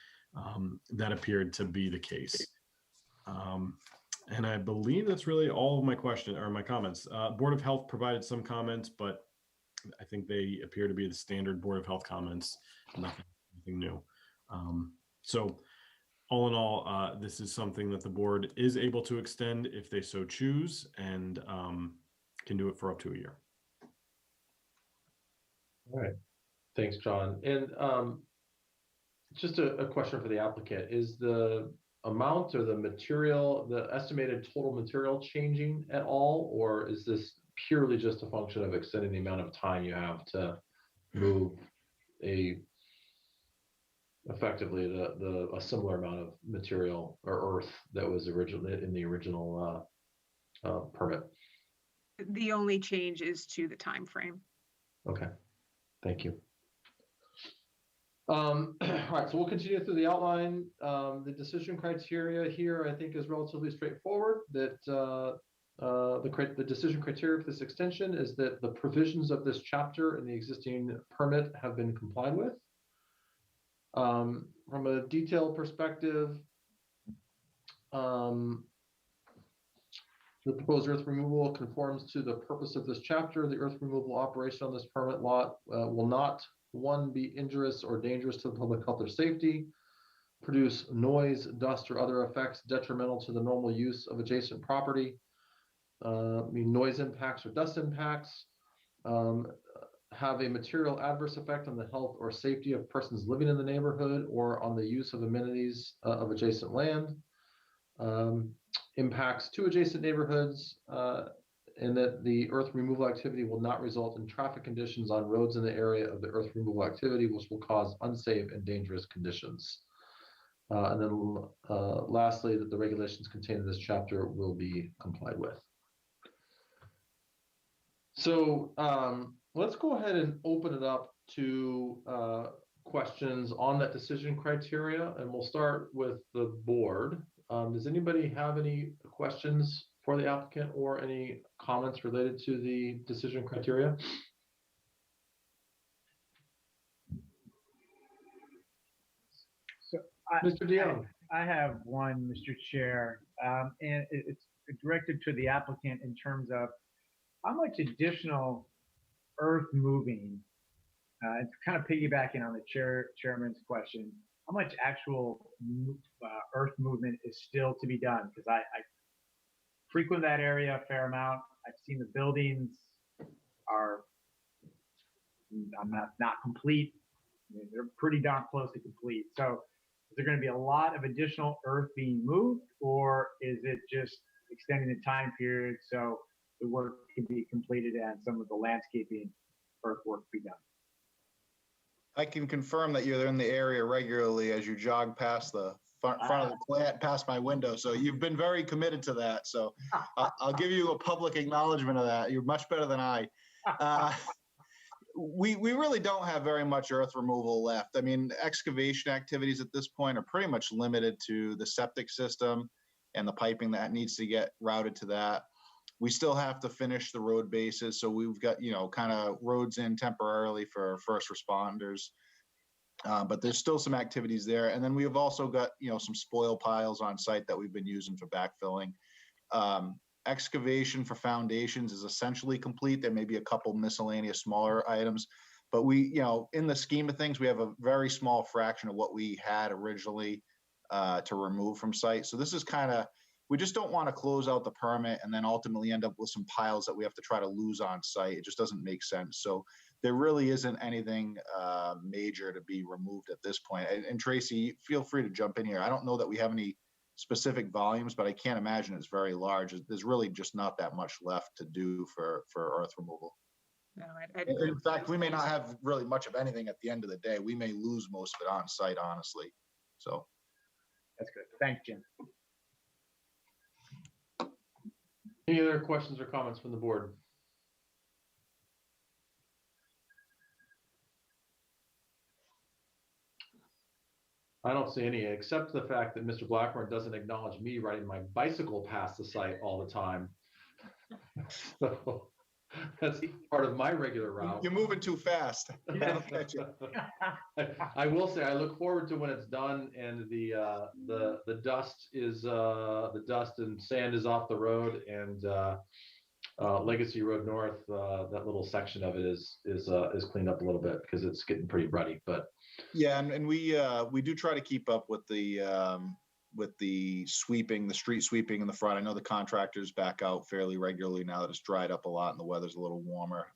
that appeared to be the case. And I believe that's really all of my my comments. Board of Health provided some comments, but I think they appear to be the standard Board of Health comments, nothing new. So all in all, this is something that the board is able to extend if they so choose, and can do it for up to a year. All right. Thanks, John. And just a question for the applicant. Is the amount or the material, the estimated total material changing at all, or is this purely just a function of extending the amount of time you have to move effectively a similar amount of material or earth that was originally in the original permit. The only change is to the time frame. Okay, thank you. All right, so we'll continue through the outline. The decision criteria here, I think, is relatively straightforward. That the decision criteria for this extension is that the provisions of this chapter in the existing permit have been complied with. From a detail perspective, the proposed earth removal conforms to the purpose of this chapter. The earth removal operation on this permit lot will not, one, be injurious or dangerous to the public health or safety, produce noise, dust, or other effects detrimental to the normal use of adjacent property, noise impacts or dust impacts, have a material adverse effect on the health or safety of persons living in the neighborhood or on the use of amenities of adjacent land, impacts to adjacent neighborhoods, and that the earth removal activity will not result in traffic conditions on roads in the area of the earth removal activity, which will cause unsafe and dangerous conditions. And then lastly, that the regulations contained in this chapter will be complied with. So let's go ahead and open it up to questions on that decision criteria, and we'll start with the board. Does anybody have any questions for the applicant or any comments related to the decision criteria? So Mr. DeYoung. I have one, Mr. Chair, and it's directed to the applicant in terms of how much additional earth moving, it's kind of piggybacking on the chairman's question, how much actual earth movement is still to be done? Because I frequent that area a fair amount. I've seen the buildings are not complete. I mean, they're pretty darn close to complete. So is there going to be a lot of additional earth being moved, or is it just extending the time period so the work can be completed and some of the landscaping earthwork be done? I can confirm that you're in the area regularly as you jog past the front of the plant, past my window. So you've been very committed to that. So I'll give you a public acknowledgement of that. You're much better than I. We really don't have very much earth removal left. I mean, excavation activities at this point are pretty much limited to the septic system and the piping that needs to get routed to that. We still have to finish the road bases. So we've got, kind of roads in temporarily for first responders. But there's still some activities there. And then we've also got, some spoil piles on site that we've been using for backfilling. Excavation for foundations is essentially complete. There may be a couple miscellaneous smaller items, but we, in the scheme of things, we have a very small fraction of what we had originally to remove from site. So this is we just don't want to close out the permit and then ultimately end up with some piles that we have to try to lose on site. It just doesn't make sense. So there really isn't anything major to be removed at this point. And Tracy, feel free to jump in here. I don't know that we have any specific volumes, but I can't imagine it's very large. There's really just not that much left to do for earth removal. No, in fact, we may not have really much of anything at the end of the day. We may lose most of it on site, honestly. So that's good. Thanks, Jim. Any other questions or comments from the board? I don't see any, except the fact that Mr. Blackburn doesn't acknowledge me riding my bicycle past the site all the time. So that's part of my regular route. You're moving too fast. Yeah. I will say I look forward to when it's done and the dust is the dust and sand is off the road, and Legacy Road North, that little section of it is cleaned up a little bit because it's getting pretty ruddy. But yeah, and we do try to keep up with the sweeping, the street sweeping in the front. I know the contractors back out fairly regularly now that it's dried up a lot and the weather's a little warmer.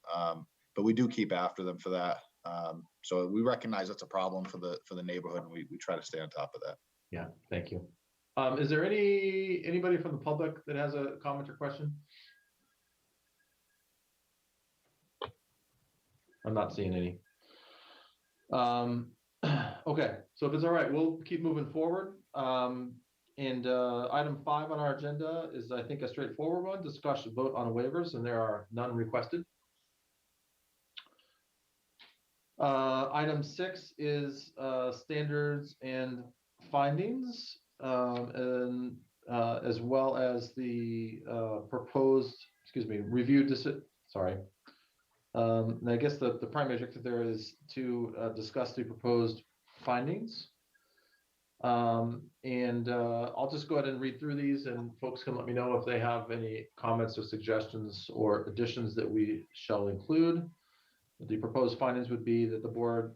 But we do keep after them for that. So we recognize that's a problem for the neighborhood, and we try to stay on top of that. Yeah, thank you. Is there anybody from the public that has a comment or question? I'm not seeing any. Okay, so if it's all right, we'll keep moving forward. And item 5 on our agenda is, I think, a straightforward one: discussion vote on waivers, and there are none requested. Item 6 is standards and findings, and as well as the proposed, review. Sorry. And I guess the primary objective there is to discuss the proposed findings. And I'll just go ahead and read through these, and folks can let me know if they have any comments or suggestions or additions that we shall include. The proposed findings would be that the board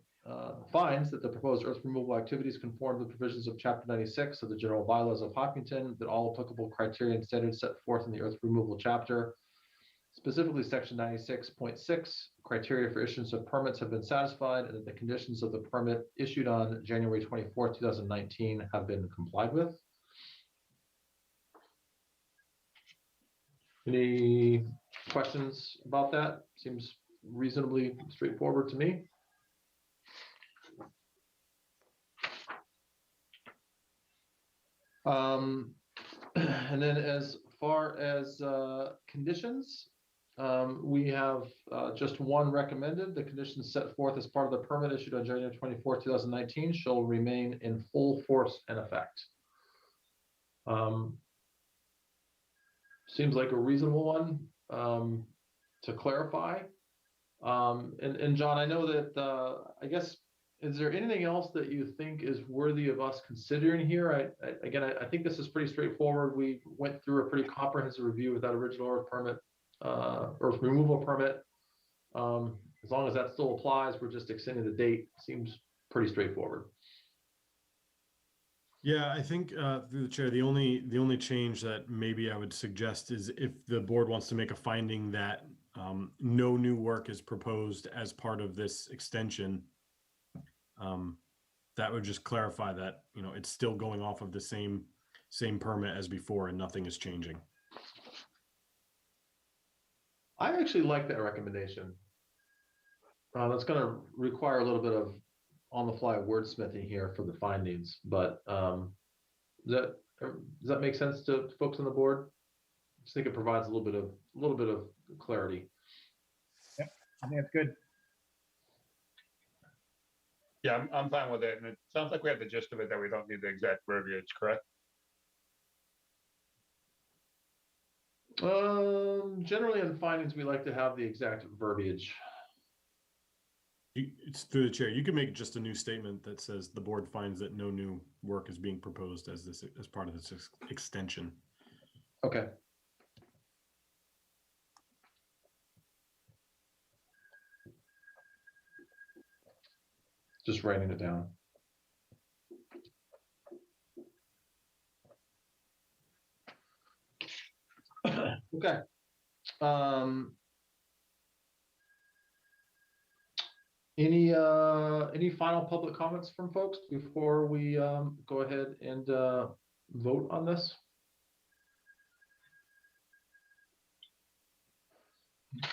finds that the proposed earth removal activities conform to the provisions of Chapter 96 of the general bylaws of Hopkinton, that all applicable criteria and standards set forth in the earth removal chapter, specifically section 96.6, criteria for issuance of permits, have been satisfied, and that the conditions of the permit issued on January 24th, 2019 have been complied with. Any questions about that? Seems reasonably straightforward to me. And then as far as conditions, we have just one recommended. The conditions set forth as part of the permit issued on January 24, 2019 shall remain in full force and effect. Seems like a reasonable one to clarify. And John, I know that, I guess, is there anything else that you think is worthy of us considering here? I think this is pretty straightforward. We went through a pretty comprehensive review with that original earth permit, earth removal permit. As long as that still applies, we're just extending the date. Seems pretty straightforward. Yeah, I think through the chair, the only change that maybe I would suggest is if the board wants to make a finding that no new work is proposed as part of this extension, that would just clarify that, you know, it's still going off of the same permit as before and nothing is changing. I actually like that recommendation. That's going to require a little bit of on-the-fly wordsmithing here for the findings, but does that make sense to folks on the board? I just think it provides a little bit of clarity. Yep, I think that's good. Yeah, I'm fine with it. And it sounds like we have the gist of it, that we don't need the exact verbiage, correct? Generally in findings, we like to have the exact verbiage. It's through the chair. You can make just a new statement that says the board finds that no new work is being proposed as part of this extension. Okay. Just writing it down. Okay. Any final public comments from folks before we go ahead and vote on this?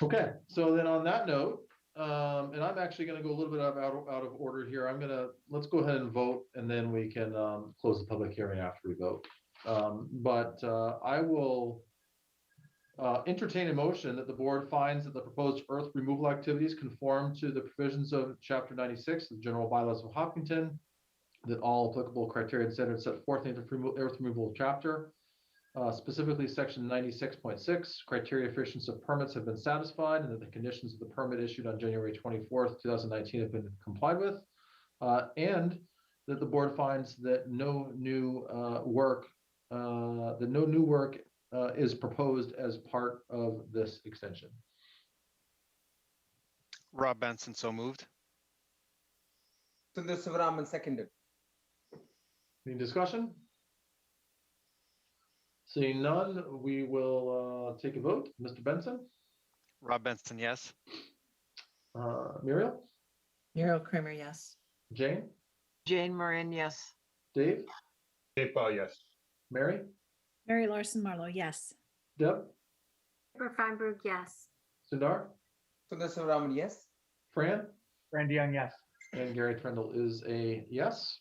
Okay, so then on that note, and I'm actually going to go a little bit out of order here. Let's go ahead and vote, and then we can close the public hearing after we vote. But I will entertain a motion that the board finds that the proposed earth removal activities conform to the provisions of Chapter 96 of the general bylaws of Hopkinton, that all applicable criteria and standards set forth in the earth removal chapter, specifically section 96.6, criteria for issuance of permits have been satisfied, and that the conditions of the permit issued on January 24th, 2019 have been complied with, and that the board finds that no new work is proposed as part of this extension. Rob Benson, so moved. Sundar Sivaraman seconded. Any discussion? Seeing none, we will take a vote. Mr. Benson? Rob Benson, yes. Muriel? Muriel Kramer, yes. Jane? Jane Moran, yes. Dave? Dave Ball, yes. Mary? Mary Larson Marlowe, yes. Deb? Deborah Feinberg, yes. Sundar? Sundar Sivaraman, yes. Fran? Fran DeYoung, yes. And Gary Trendle is a yes.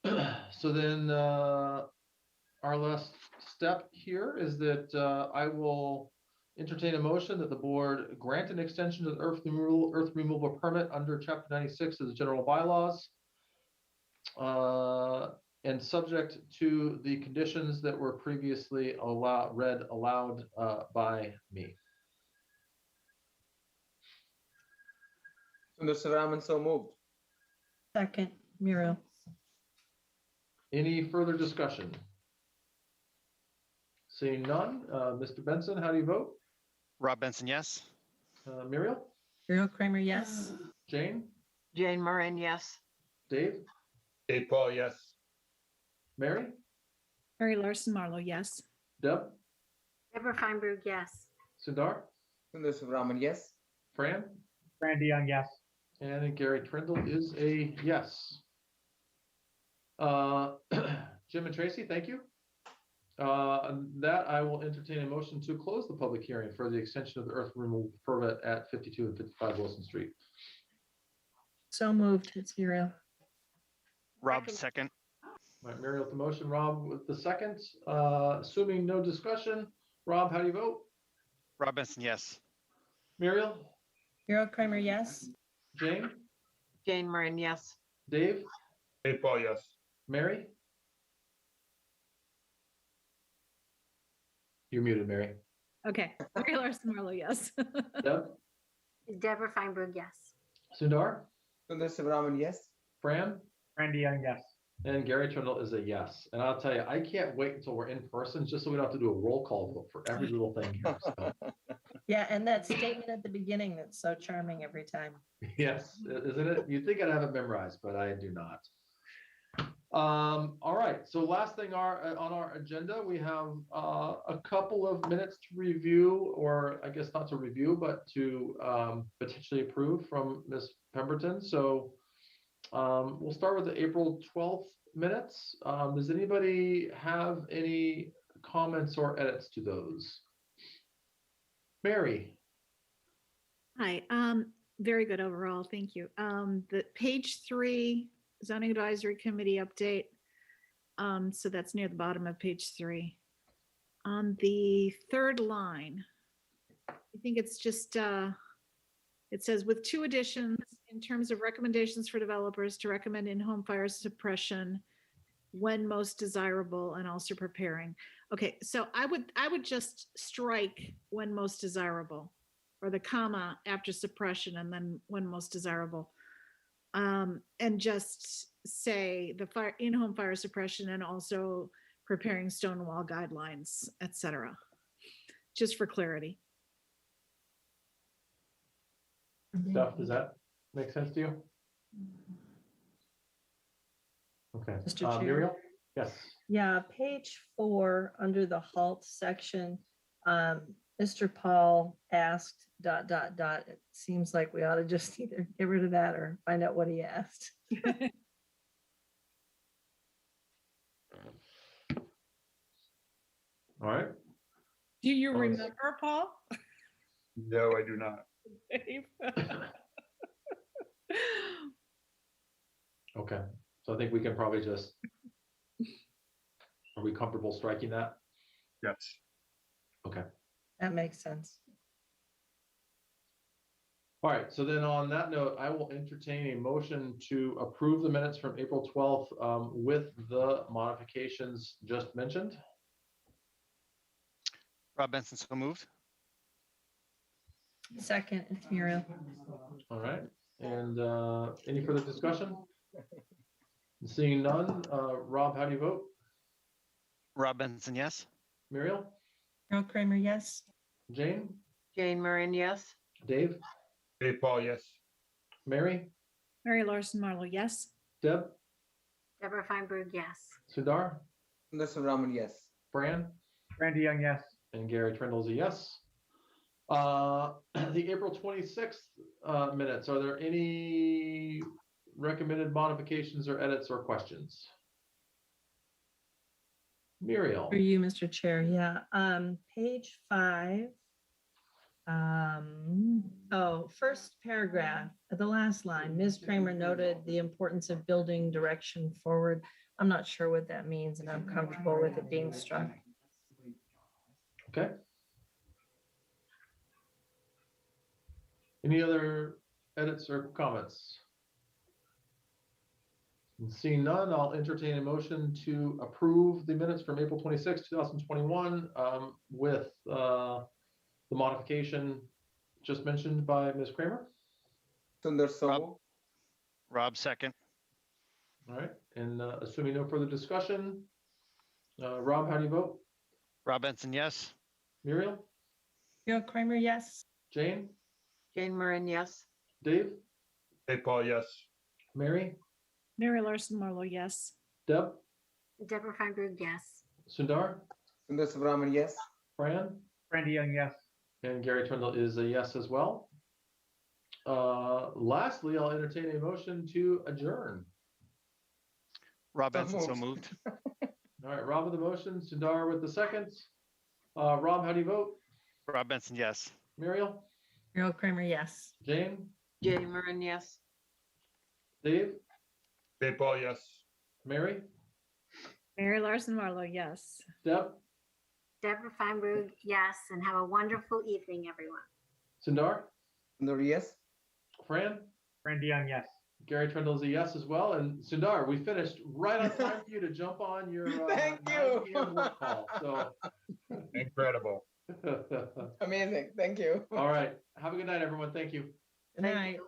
So then our last step here is that I will entertain a motion that the board grant an extension to the earth removal permit under Chapter 96 of the general bylaws, and subject to the conditions that were previously read aloud by me. Sundar Sivaraman, so moved. Second, Muriel. Any further discussion? Seeing none, Mr. Benson, how do you vote? Rob Benson, yes. Muriel? Muriel Kramer, yes. Jane? Jane Moran, yes. Dave? Dave Paul, yes. Mary? Mary Larson Marlowe, yes. Deb? Deborah Feinberg, yes. Sundar? Sundar Sivaraman, yes. Fran? Fran DeYoung, yes. And Gary Trindle is a yes. Jim and Tracy, thank you. That I will entertain a motion to close the public hearing for the extension of the earth removal permit at 52 and 55 Wilson Street. So moved. It's Muriel. Rob, second. All right, Muriel with the motion, Rob with the second. Assuming no discussion, Rob, how do you vote? Rob Benson, yes. Muriel? Muriel Kramer, yes. Jane? Jane Moran, yes. Dave? Dave Paul, yes. Mary? You're muted, Mary. Okay. Mary Larson Marlowe, yes. Deb? Deborah Feinberg, yes. Sundar? Sundar Sivaraman, yes. Fran? Fran DeYoung, yes. And Gary Trindle is a yes. And I'll tell you, I can't wait until we're in person, just so we don't have to do a roll call vote for every little thing here. So, Yeah, and that statement at the beginning that's so charming every time. yes, isn't it? You'd think I'd have it memorized, but I do not. All right, so last thing on our agenda, we have a couple of minutes to review, or I guess not to review, but to potentially approve from Ms. Pemberton. So we'll start with the April 12th minutes. Does anybody have any comments or edits to those? Mary? Hi, very good overall, thank you. The page 3 zoning advisory committee update. So that's near the bottom of page 3. On the third line, I think it's just, it says with 2 additions in terms of recommendations for developers to recommend in-home fire suppression when most desirable and also preparing. Okay, so I would just strike when most desirable, or the comma after suppression and then when most desirable. And just say the fire in-home fire suppression and also preparing stone wall guidelines, etc. Just for clarity. Steph, does that make sense to you? Okay. Mr. Chair? Muriel? Yes. Yeah, page 4 under the halt section, Mr. Paul asked ... It seems like we ought to just either get rid of that or find out what he asked. All right. Do you remember, Paul? No, I do not. Okay, so I think we can probably just, are we comfortable striking that? Yes. Okay. That makes sense. All right, so then on that note, I will entertain a motion to approve the minutes from April 12th with the modifications just mentioned. Rob Benson, so moved. Second, it's Muriel. All right, and any further discussion? Seeing none, Rob, how do you vote? Rob Benson, yes. Muriel? Muriel Kramer, yes. Jane? Jane Moran, yes. Dave? Dave Paul, yes. Mary? Mary Larson Marlowe, yes. Deb? Deborah Feinberg, yes. Sundar? Sundar Sivaraman, yes. Fran? Fran DeYoung, yes. And Gary Trindle's a yes. The April 26th minutes, are there any recommended modifications or edits or questions? Muriel? For you, Mr. Chair, yeah. Page 5, First paragraph, the last line, Ms. Kramer noted the importance of building direction forward. I'm not sure what that means, and I'm comfortable with it being struck. Okay. Any other edits or comments? And seeing none, I'll entertain a motion to approve the minutes from April 26, 2021, with the modification just mentioned by Ms. Kramer. Sundar, so Rob. moved. Rob second. All right, and assuming no further discussion, Rob, how do you vote? Rob Benson, yes. Muriel? Muriel Kramer, yes. Jane? Jane Moran, yes. Dave? Dave Paul, yes. Mary? Mary Larson Marlowe, yes. Deb? Deborah Feinberg, yes. Sundar? Sundar Subramanian, yes. Fran? Randy Young, yes. And Gary Trundle is a yes as well. Lastly, I'll entertain a motion to adjourn. Rob So Benson, so moved. moved. All right, Rob with the motion, Sundar with the seconds. Rob, how do you vote? Rob Benson, yes. Muriel? Muriel Kramer, yes. Jane? Jane Moran, yes. Dave? Dave Paul, yes. Mary? Mary Larson Marlowe, yes. Deb? Deborah Feinberg, yes. And have a wonderful evening, everyone. Sundar? Sundar, yes. Fran? Randy Young, yes. Gary Trundle is a yes as well. And Sundar, we finished right on time for you to jump on your Thank 9 you. p.m. work call. So Incredible. Amazing. Thank you. all right. Have a good night, everyone. Thank you. Good night.